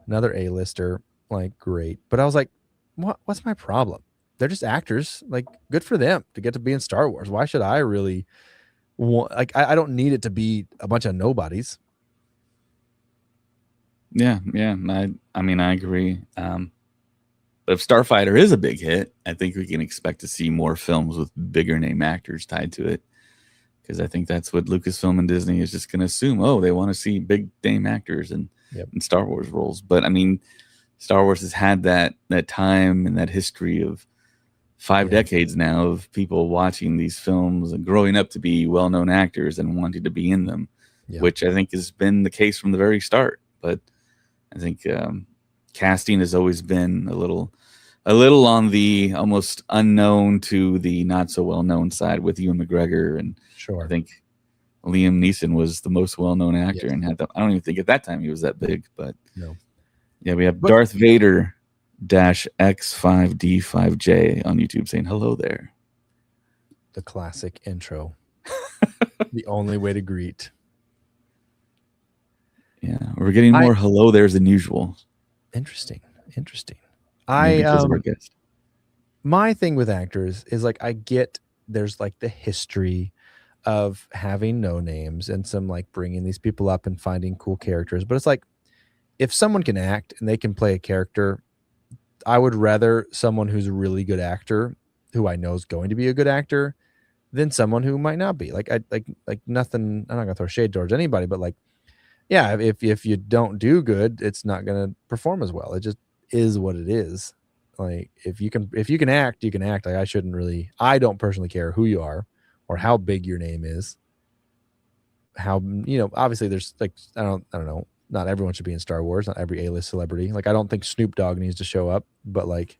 another A-lister. Like, great. But I was like, what's my problem? They're just actors. Like, good for them to get to be in Star Wars. Why should I really want, like, I don't need it to be a bunch of nobodies. Yeah. I mean, I agree. But if Starfighter is a big hit, I think we can expect to see more films with bigger name actors tied to it. Because I think that's what Lucasfilm and Disney is just going to assume. Oh, they want to see big name actors in Star Wars roles. But I mean, Star Wars has had that time and that history of 5 decades now of people watching these films and growing up to be well-known actors and wanting to be in them, which I think has been the case from the very start. But I think casting has always been a little on the almost unknown to the not so well-known side with Ewan McGregor. And I think Liam Neeson was the most well-known actor and had I don't even think at that time he was that big, but yeah, we have Darth Vader -X5D5J on YouTube saying hello there. The classic intro. The only way to greet. Yeah, we're getting more hello there's than usual. Interesting. My thing with actors is like, I get there's like the history of having no names and some like bringing these people up and finding cool characters, but it's like, if someone can act and they can play a character, I would rather someone who's a really good actor, who I know is going to be a good actor, than someone who might not be. Like nothing. I'm not gonna throw shade towards anybody, but like, yeah, if you don't do good, it's not gonna perform as well. It just is what it is. Like if you can act, you can act. Like I don't personally care who you are or how big your name is. How, obviously there's like, I don't know. Not everyone should be in Star Wars. Not every A-list celebrity. Like, I don't think Snoop Dogg needs to show up, but like,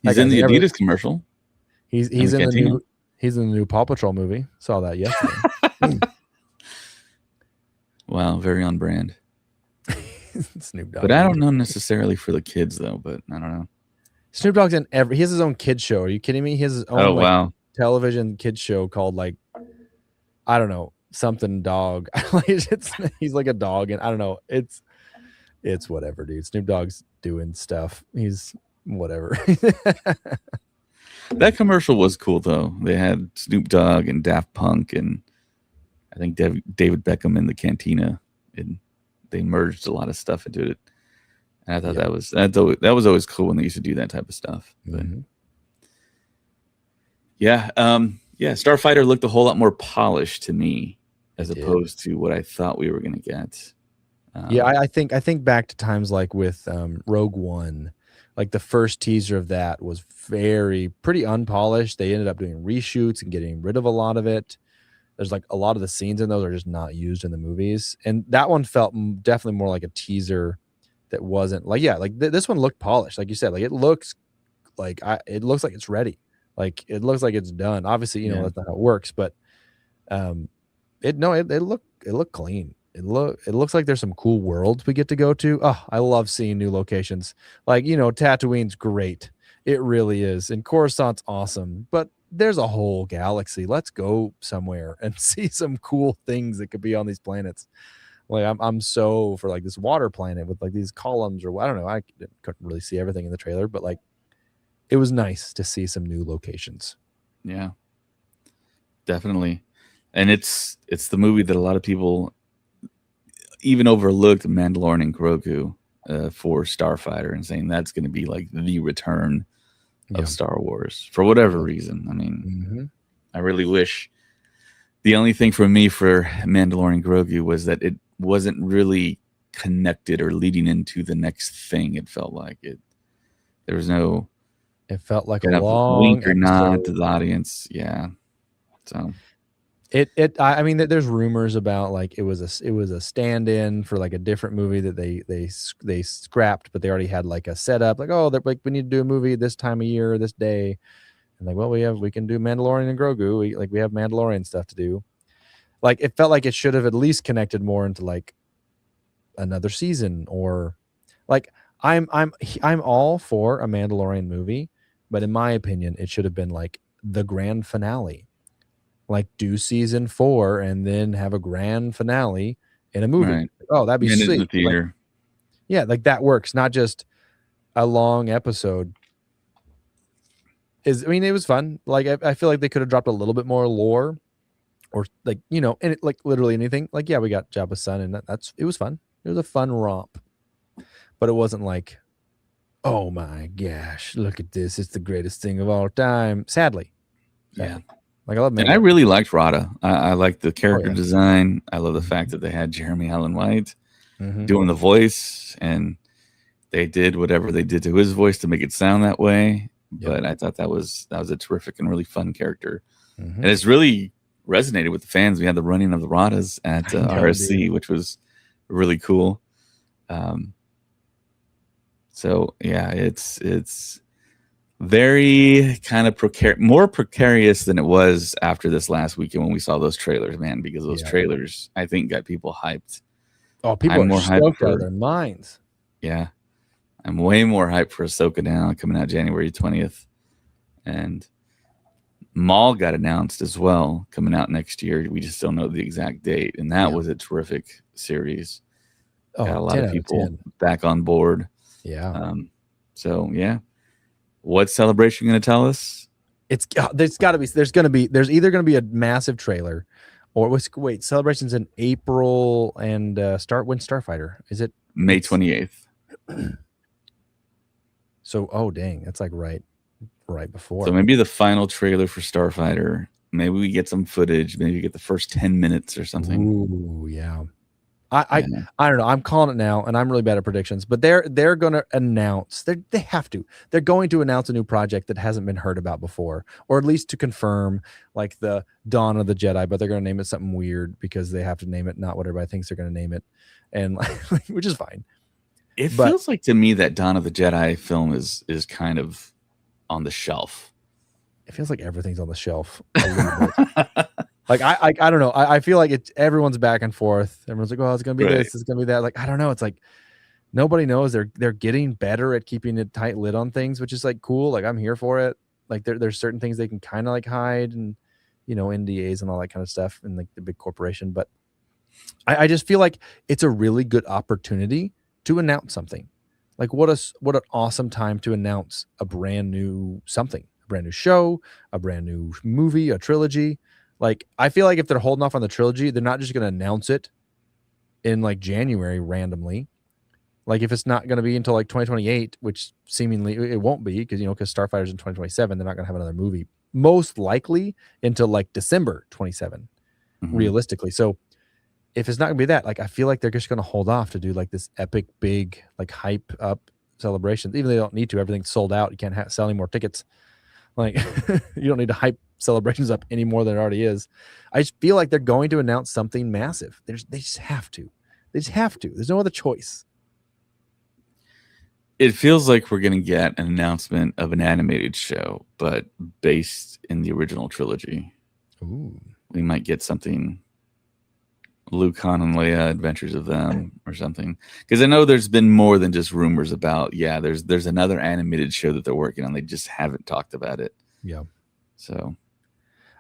he's in the Adidas commercial. He's in the new Paw Patrol movie. Saw that yesterday. Wow, very on brand. Snoop Dogg. But I don't know necessarily for the kids though. But I don't know. Snoop Dogg's in he has his own kids show. Are you kidding me? He has his own television kids show called like, I don't know, something dog. He's like a dog, and I don't know. It's whatever, dude. Snoop Dogg's doing stuff. He's whatever. That commercial was cool though. They had Snoop Dogg and Daft Punk and I think David Beckham in the cantina. And they merged a lot of stuff into it. And I thought Yeah. that was always cool when they used to do that type of stuff. But yeah, Starfighter looked a whole lot more polished to me as opposed to what I thought we were going to get. Yeah, I think back to times like with Rogue One, like the first teaser of that was pretty unpolished. They ended up doing reshoots and getting rid of a lot of it. There's like a lot of the scenes in those are just not used in the movies, and that one felt definitely more like a teaser that wasn't like this one looked polished, like you said. Like it looks like it's ready, like it looks like it's done. Obviously, you know that's not how it works, but it looked clean. It looks like there's some cool worlds we get to go to. Oh, I love seeing new locations. Like, Tatooine's great. It really is. And Coruscant's awesome. But there's a whole galaxy. Let's go somewhere and see some cool things that could be on these planets. Like I'm so for like this water planet with like these columns, or I don't know. I couldn't really see everything in the trailer, but like it was nice to see some new locations. Yeah. Definitely. And it's the movie that a lot of people even overlooked Mandalorian and Grogu for Starfighter, and saying that's going to be like the return of Star Wars for whatever reason. I mean, I really wish. The only thing for me for Mandalorian Grogu was that it wasn't really connected or leading into the next thing. It felt like there was no. It felt like a kind of long wink or nod episode to the audience. Yeah. So I mean, there's rumors about like it was a stand-in for like a different movie that they scrapped, but they already had like a setup, like, oh, like we need to do a movie this time of year, this day, and like, well, we can do Mandalorian and Grogu. We have Mandalorian stuff to do. Like it felt like it should have at least connected more into like another season, or like I'm all for a Mandalorian movie, but in my opinion, it should have been like the grand finale. Like do season 4 and then have a grand finale in a movie. right. Oh, that'd be In the sweet. theater. Like, yeah, like that works. Not just a long episode. I mean, it was fun. Like I feel like they could have dropped a little bit more lore, or like, and it, like literally anything. Like, yeah, we got Jabba's son, and it was fun. It was a fun romp, but it wasn't like, oh my gosh, look at this! It's the greatest thing of all time. Sadly. Yeah. Like I love Mandalorian. And I really liked Rada. I liked the character design. I love the fact that they had Jeremy Allen White doing the voice, and they did whatever they did to his voice to make it sound that way. But I thought that was a terrific and really fun character. And it's really resonated with the fans. We had the running of the Radas at RSC, which was really cool. So yeah, it's very kind of more precarious than it was after this last weekend when we saw those trailers, man, because those trailers, I think, got people hyped. Oh, people are more stoked out of their minds. Yeah. I'm way more hyped for Ahsoka now, coming out January 20th. And Maul got announced as well, coming out next year. We just don't know the exact date. And that was a terrific series. Got a lot of people back on board. Yeah. So, yeah. What's Celebration going to tell us? There's either going to be a massive trailer, or wait, Celebration's in April, and when's Starfighter? Is it May 28th? So, oh dang, that's like right before. So maybe the final trailer for Starfighter. Maybe we get some footage. Maybe we get the first 10 minutes or something. Ooh, yeah. I don't know. I'm calling it now, and I'm really bad at predictions. But they're going to announce. They have to. They're going to announce a new project that hasn't been heard about before, or at least to confirm like the Dawn of the Jedi. But they're going to name it something weird because they have to name it not what everybody thinks they're going to name it, and which is fine. It feels like to me that Dawn of the Jedi film is kind of on the shelf. It feels like everything's on the shelf. A little bit. Like I don't know. I feel like everyone's back and forth. Everyone's like, "Oh, it's gonna be this. It's gonna be that." Like I don't know. It's like nobody knows. They're getting better at keeping a tight lid on things, which is like cool. Like I'm here for it. Like there's certain things they can kind of like hide, and NDAs and all that kind of stuff, and like the big corporation. But I just feel like it's a really good opportunity to announce something. Like what an awesome time to announce a brand new something, a brand new show, a brand new movie, a trilogy. Like, I feel like if they're holding off on the trilogy, they're not just going to announce it in like January randomly. Like if it's not going to be until like 2028, which seemingly it won't be because Starfighter's in 2027, they're not going to have another movie most likely until like December 27, realistically. So if it's not going to be that, like I feel like they're just going to hold off to do like this epic big like hype up celebrations. Even though they don't need to, everything's sold out. You can't sell any more tickets. Like you don't need to hype celebrations up any more than it already is. I just feel like they're going to announce something massive. They just have to. They just have to. There's no other choice. It feels like we're going to get an announcement of an animated show, but based in the original trilogy. Ooh. We might get something, Luke, Han, and Leia, Adventures of Them, or something. Because I know there's been more than just rumors about, there's another animated show that they're working on. They just haven't talked about it. Yeah. So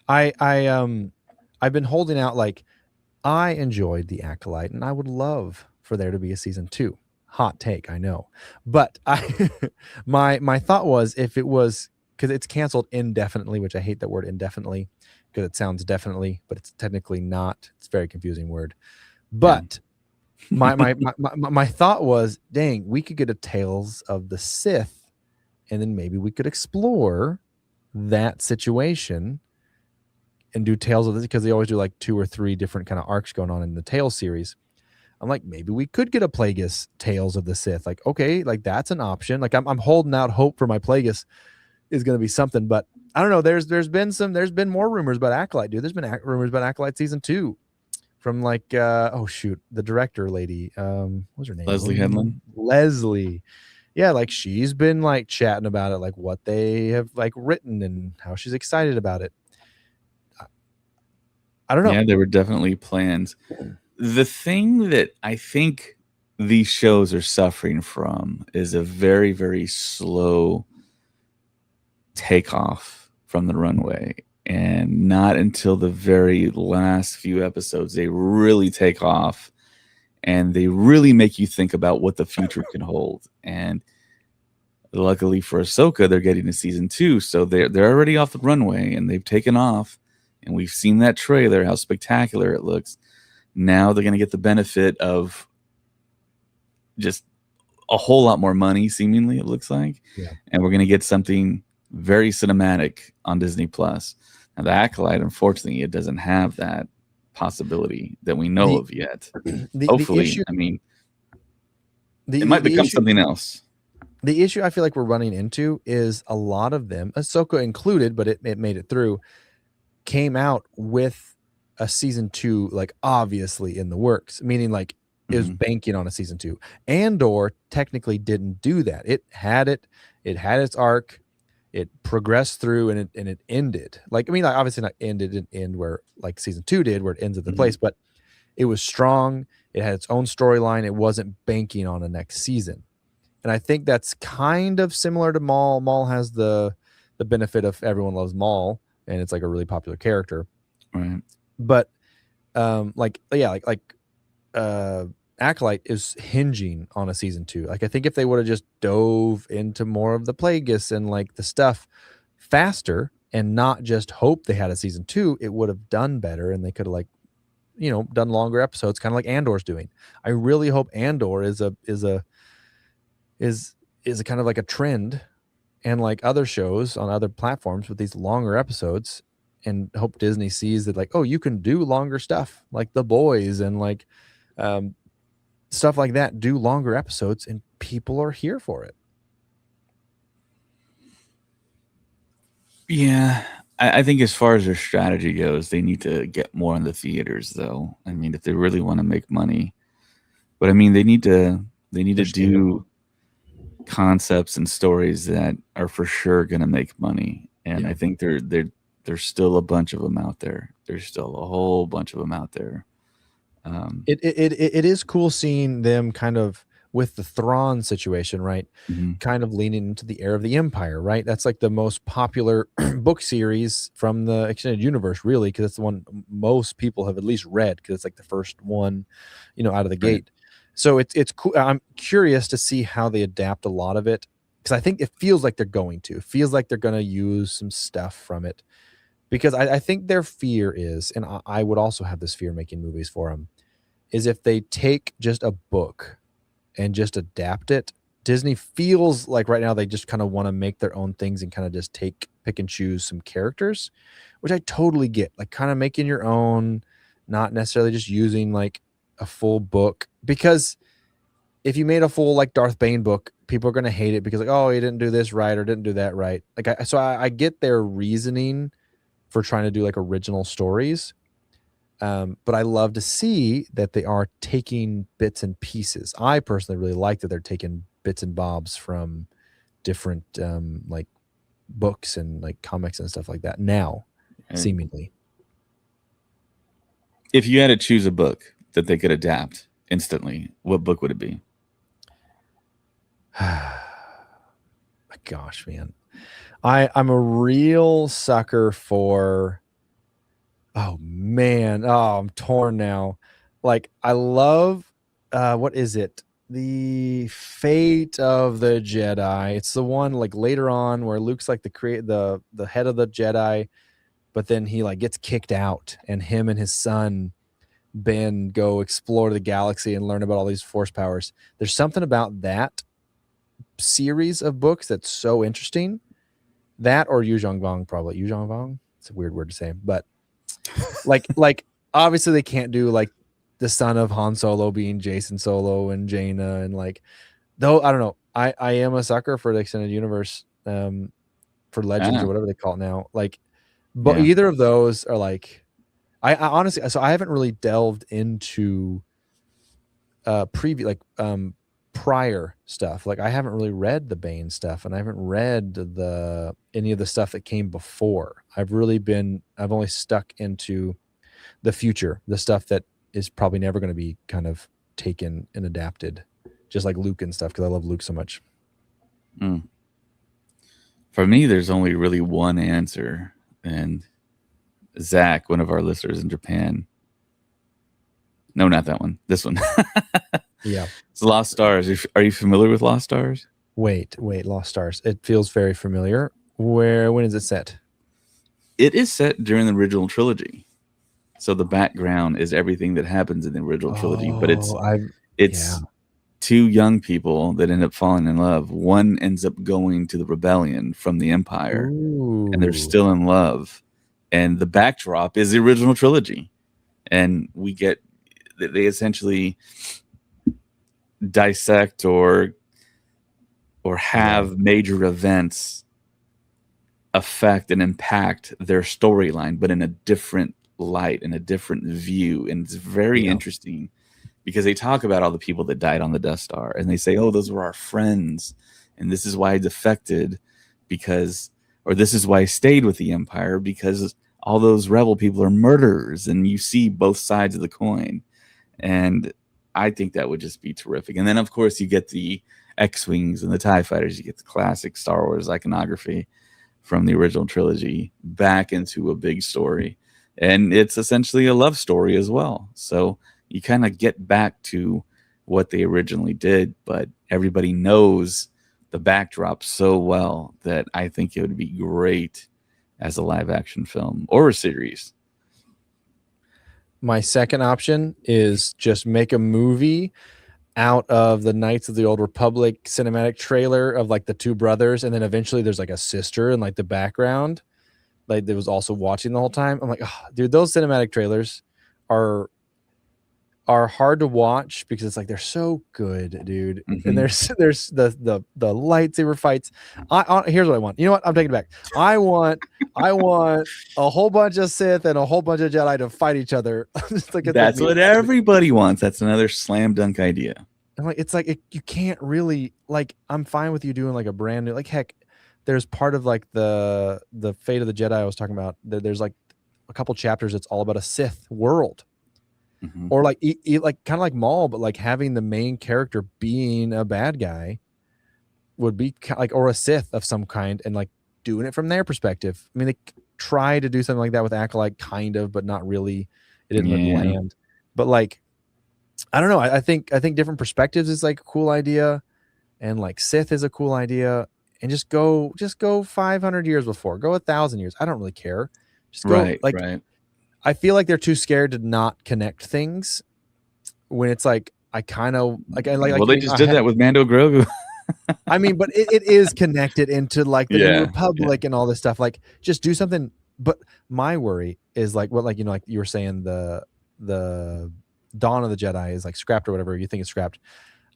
I've been holding out. Like I enjoyed The Acolyte, and I would love for there to be a season 2. Hot take, I know, but my thought was if it was, because it's canceled indefinitely, which I hate that word indefinitely because it sounds definitely, but it's technically not. It's a very confusing word. But my thought was, dang, we could get a Tales of the Sith, and then maybe we could explore that situation and do Tales of this, because they always do like 2 or 3 different kind of arcs going on in the Tales series. I'm like, maybe we could get a Plagueis Tales of the Sith. Like, okay, like that's an option. Like I'm holding out hope for my Plagueis is going to be something, but I don't know. There's been more rumors about Acolyte, dude. There's been rumors about Acolyte season 2 from like, the director lady. What's her name? Leslie Headland. Leslie. Yeah. Like she's been like chatting about it, like what they have like written and how she's excited about it. I don't know. Yeah, there were definitely plans. The thing that I think these shows are suffering from is a very, very slow takeoff from the runway. And not until the very last few episodes, they really take off and they really make you think about what the future can hold. And luckily for Ahsoka, they're getting to season 2. So they're already off the runway and they've taken off. And we've seen that trailer, how spectacular it looks. Now they're going to get the benefit of just a whole lot more money, seemingly, it looks like. Yeah. And we're going to get something very cinematic on Disney Plus. Now, The Acolyte, unfortunately, it doesn't have that possibility that we know of yet. Hopefully, it might become something else. The issue I feel like we're running into is a lot of them, Ahsoka included, but it made it through, came out with a season 2, like obviously in the works, meaning like it was banking on a season 2. Andor technically didn't do that. It had its arc, it progressed through, and it ended. Like, I mean, like obviously not ended, didn't end where like season 2 did, where it ends at the place, but it was strong. It had its own storyline. It wasn't banking on a next season. And I think that's kind of similar to Maul. Maul has the benefit of everyone loves Maul, and it's like a really popular character. Right. But Acolyte is hinging on a season 2. Like I think if they would have just dove into more of the Plagueis and like the stuff faster and not just hope they had a season 2, it would have done better, and they could have like, done longer episodes, kind of like Andor's doing. I really hope Andor is a kind of like a trend, and like other shows on other platforms with these longer episodes, and hope Disney sees that like, oh, you can do longer stuff like The Boys and like stuff like that, do longer episodes, and people are here for it. Yeah, I think as far as their strategy goes, they need to get more in the theaters, though. I mean, if they really want to make money, but I mean, they need to do concepts and stories that are for sure going to make money. And I think there's still a bunch of them out there. There's still a whole bunch of them out there. It is cool seeing them kind of with the Thrawn situation, right? Kind of leaning into the Heir of the Empire, right? That's like the most popular book series from the extended universe, really, because it's the one most people have at least read, because it's like the first one, out of the gate. So it's cool. I'm curious to see how they adapt a lot of it, because I think it feels like they're going to. It feels like they're going to use some stuff from it, because I think their fear is, and I would also have this fear making movies for them, is if they take just a book and just adapt it. Disney feels like right now they just kind of want to make their own things and kind of just pick and choose some characters, which I totally get. Like kind of making your own, not necessarily just using like a full book, because if you made a full like Darth Bane book, people are going to hate it because like, oh, you didn't do this right or didn't do that right. Like I get their reasoning for trying to do like original stories. But I love to see that they are taking bits and pieces. I personally really like that they're taking bits and bobs from different like books and like comics and stuff like that now, seemingly. If you had to choose a book that they could adapt instantly, what book would it be? My gosh, man. I'm a real sucker for, oh man, oh, I'm torn now. Like I love what is it? The Fate of the Jedi. It's the one like later on where Luke's like the head of the Jedi, but then he like gets kicked out, and him and his son Ben go explore the galaxy and learn about all these force powers. There's something about that series of books that's so interesting. That or Yu Zhongvang, probably. Yu Zhongvang? It's a weird word to say, but like obviously they can't do like the son of Han Solo being Jason Solo and Jaina, and like, though I don't know. I am a sucker for the extended universe, for Legends or whatever they call it now. Like, but either of those are like, I honestly, so I haven't really delved into prior stuff. Like I haven't really read the Bane stuff, and I haven't read any of the stuff that came before. I've only stuck into the future, the stuff that is probably never going to be kind of taken and adapted, just like Luke and stuff, because I love Luke so much. For me, there's only really one answer, and Zach, one of our listeners in Japan. No, not that one. This one. Yeah. It's Lost Stars. Are you familiar with Lost Stars? Wait, Lost Stars. It feels very familiar. When is it set? It is set during the original trilogy. So the background is everything that happens in the original trilogy, but it's two young people that end up falling in love. One ends up going to the rebellion from the Empire, and they're still in love. And the backdrop is the original trilogy. And they essentially dissect or have major events affect and impact their storyline, but in a different light, in a different view. And it's very interesting because they talk about all the people that died on the Death Star, and they say, oh, those were our friends, and this is why I defected or this is why I stayed with the Empire, because all those rebel people are murderers. And you see both sides of the coin. And I think that would just be terrific. And then, of course, you get the X-Wings and the TIE Fighters. You get the classic Star Wars iconography from the original trilogy back into a big story. And it's essentially a love story as well. So you kind of get back to what they originally did, but everybody knows the backdrop so well that I think it would be great as a live action film or a series. My second option is just make a movie out of the Knights of the Old Republic cinematic trailer of like the two brothers, and then eventually there's like a sister in like the background, like that was also watching the whole time. I'm like, oh, dude, those cinematic trailers are hard to watch because it's like they're so good, dude. Mm-hmm. And there's the lightsaber fights. Here's what I want. You know what? I'm taking it back. I want a whole bunch of Sith and a whole bunch of Jedi to fight each other. That's what everybody wants. That's another slam dunk idea. And like it's like you can't really, like, I'm fine with you doing like a brand new, like, heck, there's part of like the Fate of the Jedi I was talking about. There's like a couple chapters that's all about a Sith world. Mm-hmm. Or like like kind of like Maul, but like having the main character being a bad guy would be like, or a Sith of some kind, and like doing it from their perspective. I mean, they try to do something like that with Acolyte, kind of, but not really. It didn't really land. But like, I don't know. I think different perspectives is like a cool idea, and like Sith is a cool idea. And just go 500 years before, go 1,000 years. I don't really care. Just go right. I feel like they're too scared to not connect things. when it's like I kind of like I Well, I they mean just did that with Mando Grogu. I mean, but it is connected into like the New Yeah, Republic and all this stuff. Like, just do something. But my worry is like what, like like you were saying, the Dawn of the Jedi is like scrapped or whatever you think it's scrapped.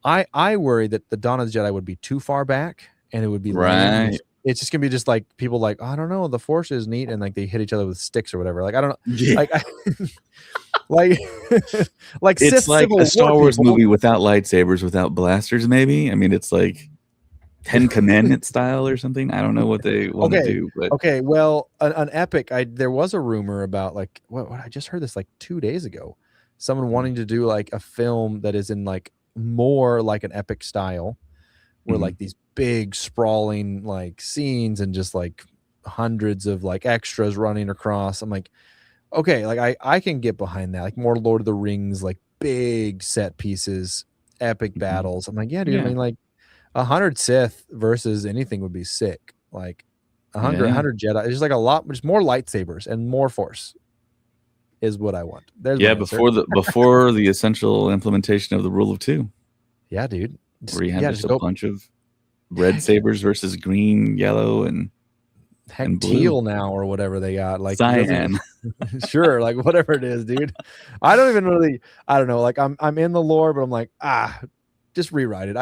I worry that the Dawn of the Jedi would be too far back and it would be lame. And right. it's just gonna be just like people like, I don't know, the Force is neat, and like they hit each other with sticks or whatever. Like I don't know, Yeah. like like like It's Sith like Civil a War Star Wars people. movie without lightsabers, without blasters, maybe. I mean, it's like 10 Commandments style or something. I don't know what they want to Okay. do, but Okay. Well, an epic. There was a rumor about like what I just heard this like 2 days ago. Someone wanting to do like a film that is in like more like an epic style, where like these big sprawling like scenes and just like hundreds of like extras running across. I'm like, okay, like I can get behind that. Like more Lord of the Rings, like big set pieces, epic battles. I'm like, yeah, dude. I yeah, mean, like 100 Sith versus anything would be sick. Like yeah, 100 Jedi. It's just like a lot, just more lightsabers and more Force is what I want. There's my yeah. answer. Before the essential implementation of the rule of two, Yeah, dude. where you have Yeah, just just a go. bunch of red sabers versus green, yellow, and Heck, blue, teal now or whatever they got. Like it doesn't cyan. even, sure, like whatever it is, dude. I don't even really. I don't know. Like I'm in the lore, but I'm like just rewrite it.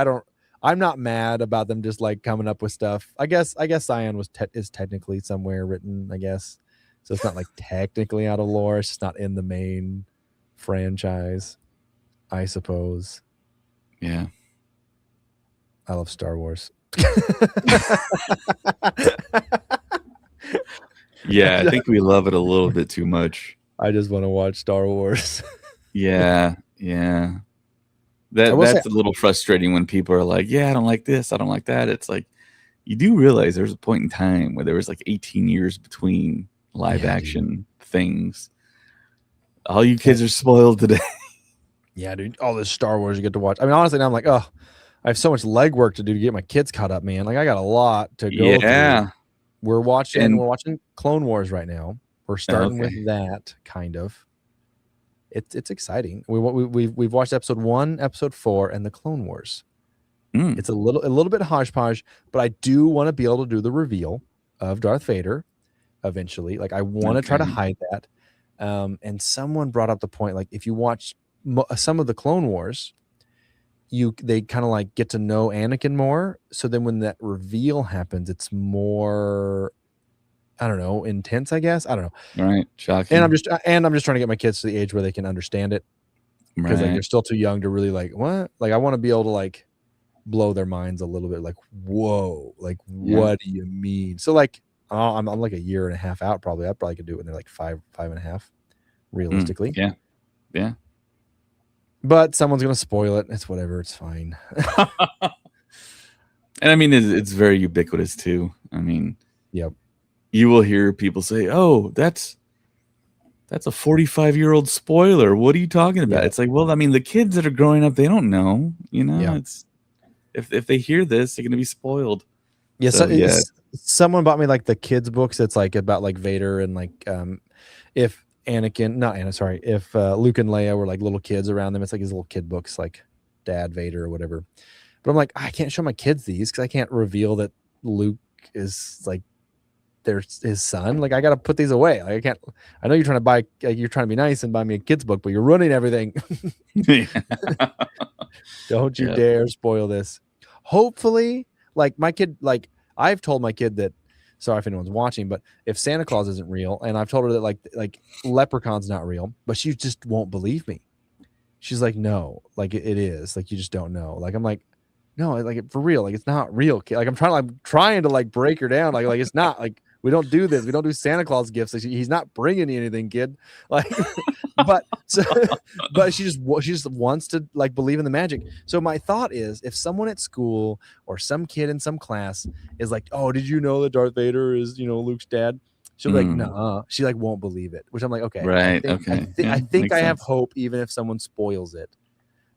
I'm not mad about them just like coming up with stuff. I guess cyan is technically somewhere written. I guess so. It's not like technically out of lore. It's just not in the main franchise. I suppose. Yeah, I love Star Wars. yeah. I think we love it a little bit too much. I just want to watch Star Wars. Yeah, yeah. I will say, That's a little frustrating when people are like, "Yeah, I don't like this, I don't like that." It's like you do realize there was a point in time where there was like 18 years between live action things. All you kids are spoiled today. yeah, dude, all this Star Wars you get to watch. I mean, honestly, now I'm like, oh, I have so much legwork to do to get my kids caught up, man. Like, I got a lot to go through. Yeah. We're watching And Clone Wars right now. We're starting okay. with that kind of. It's exciting. We've watched episode 1, episode 4, and the Clone Wars. It's a little bit hodgepodge, but I do want to be able to do the reveal of Darth Vader eventually. Like I want to try to hide that. And someone brought up the point, like if you watch some of the Clone Wars, they kind of like get to know Anakin more. So then when that reveal happens, it's more, I don't know, intense, I guess. I don't know. Right. Shocking. And I'm just trying to get my kids to the age where they can understand it. Because like they're still too young to really like, what? Like I want to be able to like blow their minds a little bit, like, whoa, like what do you mean? So like I'm like a year and a half out probably. I probably could do it when they're like five and a half, realistically. Yeah. But someone's gonna spoil it. It's whatever, it's fine. And I mean it's very ubiquitous too. I mean, yep. You will hear people say, "Oh, that's a 45-year-old spoiler. What are you talking about?" It's like, well, I mean, the kids that are growing up, they don't know. You know, it's if they hear this, they're gonna be spoiled. Yeah, so someone bought me like the kids books that's like about like Vader and like if Anakin, not Anakin, sorry, if Luke and Leia were like little kids around them, it's like his little kid books, like Dad Vader or whatever. But I'm like, I can't show my kids these because I can't reveal that Luke is like his son. Like I gotta put these away. Like I can't. I know you're trying to buy. You're trying to be nice and buy me a kid's book, but you're ruining everything. Don't you dare spoil this. Hopefully, like my kid, like I've told my kid that. Sorry if anyone's watching, but if Santa Claus isn't real, and I've told her that like Leprechaun's not real, but she just won't believe me. She's like, no, like it is. Like you just don't know. Like I'm like, no, like for real. Like it's not real, kid. Like I'm trying to like break her down. Like it's not like. We don't do this. We don't do Santa Claus gifts. He's not bringing you anything, kid. Like, but she just wants to like believe in the magic. So my thought is, if someone at school or some kid in some class is like, "Oh, did you know that Darth Vader is Luke's dad?" She'll be like, "Nah." She like won't believe it. Which I'm like, okay, right, I think I have hope, even if someone spoils it,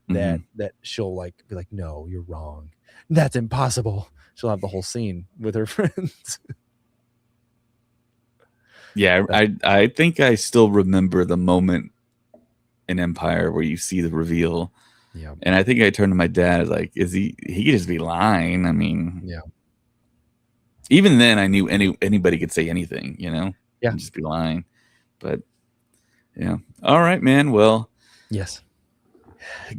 that she'll like be like, "No, you're wrong. That's impossible." She'll have the whole scene with her friends. Yeah, I think I still remember the moment in Empire where you see the reveal. Yeah. And I think I turned to my dad, I was like, is he could just be lying. I mean, Yeah. even then I knew anybody could say anything, Yeah. and just be lying. But yeah. All right, man. Well, Yes.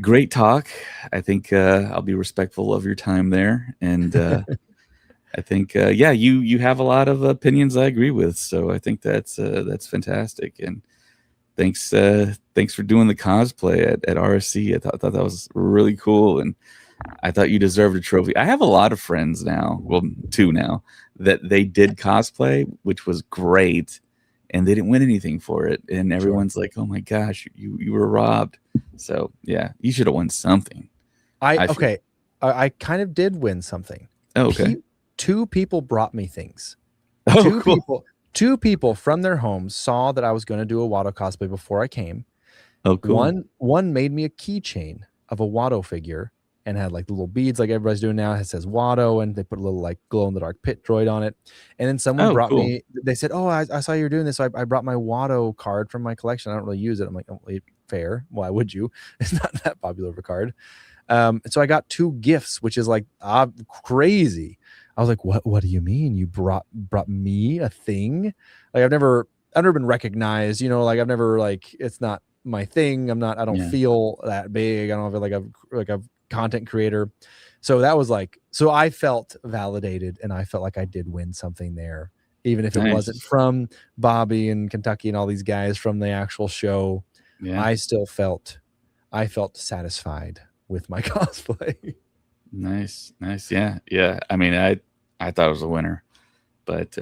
great talk. I think I'll be respectful of your time there. And I think, you have a lot of opinions I agree with. So I think that's fantastic. And thanks for doing the cosplay at RSC. I thought that was really cool. And I thought you deserved a trophy. I have a lot of friends now, well, 2 now, that they did cosplay, which was great. And they didn't win anything for it. And everyone's like, oh my gosh, you were robbed. So yeah, you should have won something. I kind of did win something. Oh, okay. 2 people brought me things. Oh, cool. 2 people from their homes saw that I was going to do a Watto cosplay before I came. Oh, cool. One made me a keychain of a Watto figure and had like the little beads like everybody's doing now. It says Watto, and they put a little like glow in the dark pit droid on it. And then someone brought cool. me. They said, "Oh, I saw you were doing this, so I brought my Watto card from my collection. I don't really use it." I'm like, "Oh, fair. Why would you? It's not that popular of a card." So I got 2 gifts, which is like crazy. I was like, "What do you mean you brought me a thing? Like I've never been recognized, like I've never like it's not my thing. I don't feel that big. I don't feel like a content creator." So that was like, so I felt validated, and I felt like I did win something there, even if it wasn't from Bobby and Kentucky and all these guys from the actual show. Yeah. I felt satisfied with my cosplay. Nice. Yeah. I mean, I thought it was a winner, but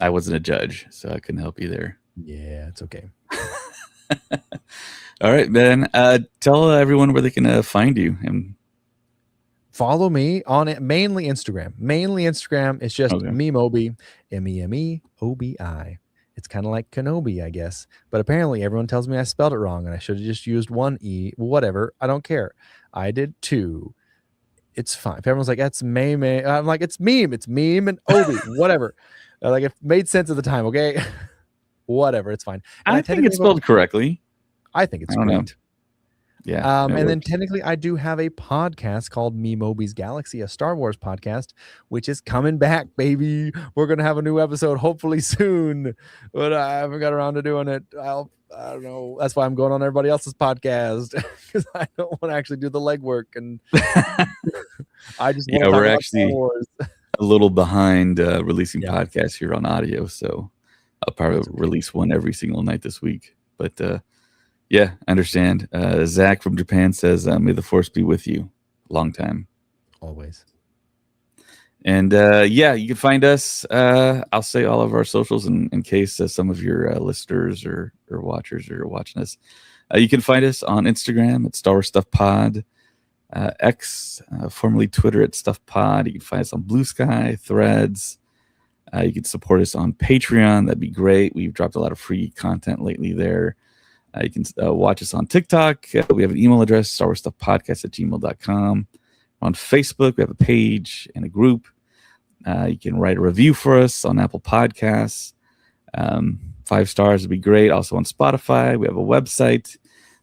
I wasn't a judge, so I couldn't help you there. Yeah, it's okay. All right, Ben. Tell everyone where they can find you and follow me on it. Mainly Instagram. It's just Memeobi, Memeobi. It's kind of like Kenobi, I guess. But apparently everyone tells me I spelled it wrong, and I should have just used 1 E. Whatever. I don't care. I did 2. It's fine. If everyone's like, that's meme, I'm like, it's meme. It's meme and Obi. Whatever. Like, it made sense at the time, okay? Whatever. It's fine. And I think it's spelled correctly. I think it's great. Yeah. And then technically I do have a podcast called Memeobi's Galaxy, a Star Wars podcast, which is coming back, baby. We're going to have a new episode hopefully soon, but I haven't got around to doing it. I don't know. That's why I'm going on everybody else's podcast, because I don't want to actually do the legwork. And I just want to we're actually a little behind releasing podcasts here on audio. So I'll probably release one every single night this week. But yeah, I understand. Zach from Japan says, may the force be with you. Long time. Always. And you can find us. I'll say all of our socials in case some of your listeners or watchers are watching us. You can find us on Instagram at Star Wars Stuff Pod, X, formerly Twitter at Stuff Pod. You can find us on Blue Sky, Threads. You can support us on Patreon. That'd be great. We've dropped a lot of free content lately there. You can watch us on TikTok. We have an email address, StarWarsStuffPodcast@gmail.com. On Facebook, we have a page and a group. You can write a review for us on Apple Podcasts. 5 stars would be great. Also on Spotify, we have a website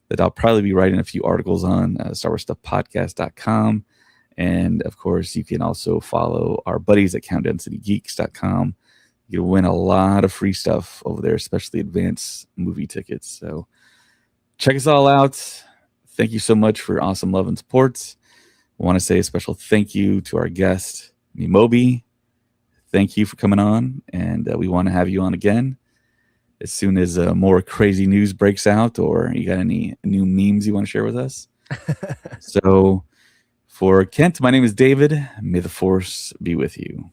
that I'll probably be writing a few articles on, StarWarsStuffPodcast.com. And, of course, you can also follow our buddies at CountdownCityGeeks.com. You can win a lot of free stuff over there, especially advanced movie tickets. So check us all out. Thank you so much for awesome love and support. I want to say a special thank you to our guest, Memeobi. Thank you for coming on, and we want to have you on again as soon as more crazy news breaks out, or you got any new memes you want to share with us. So for Kent, my name is David. May the force be with you.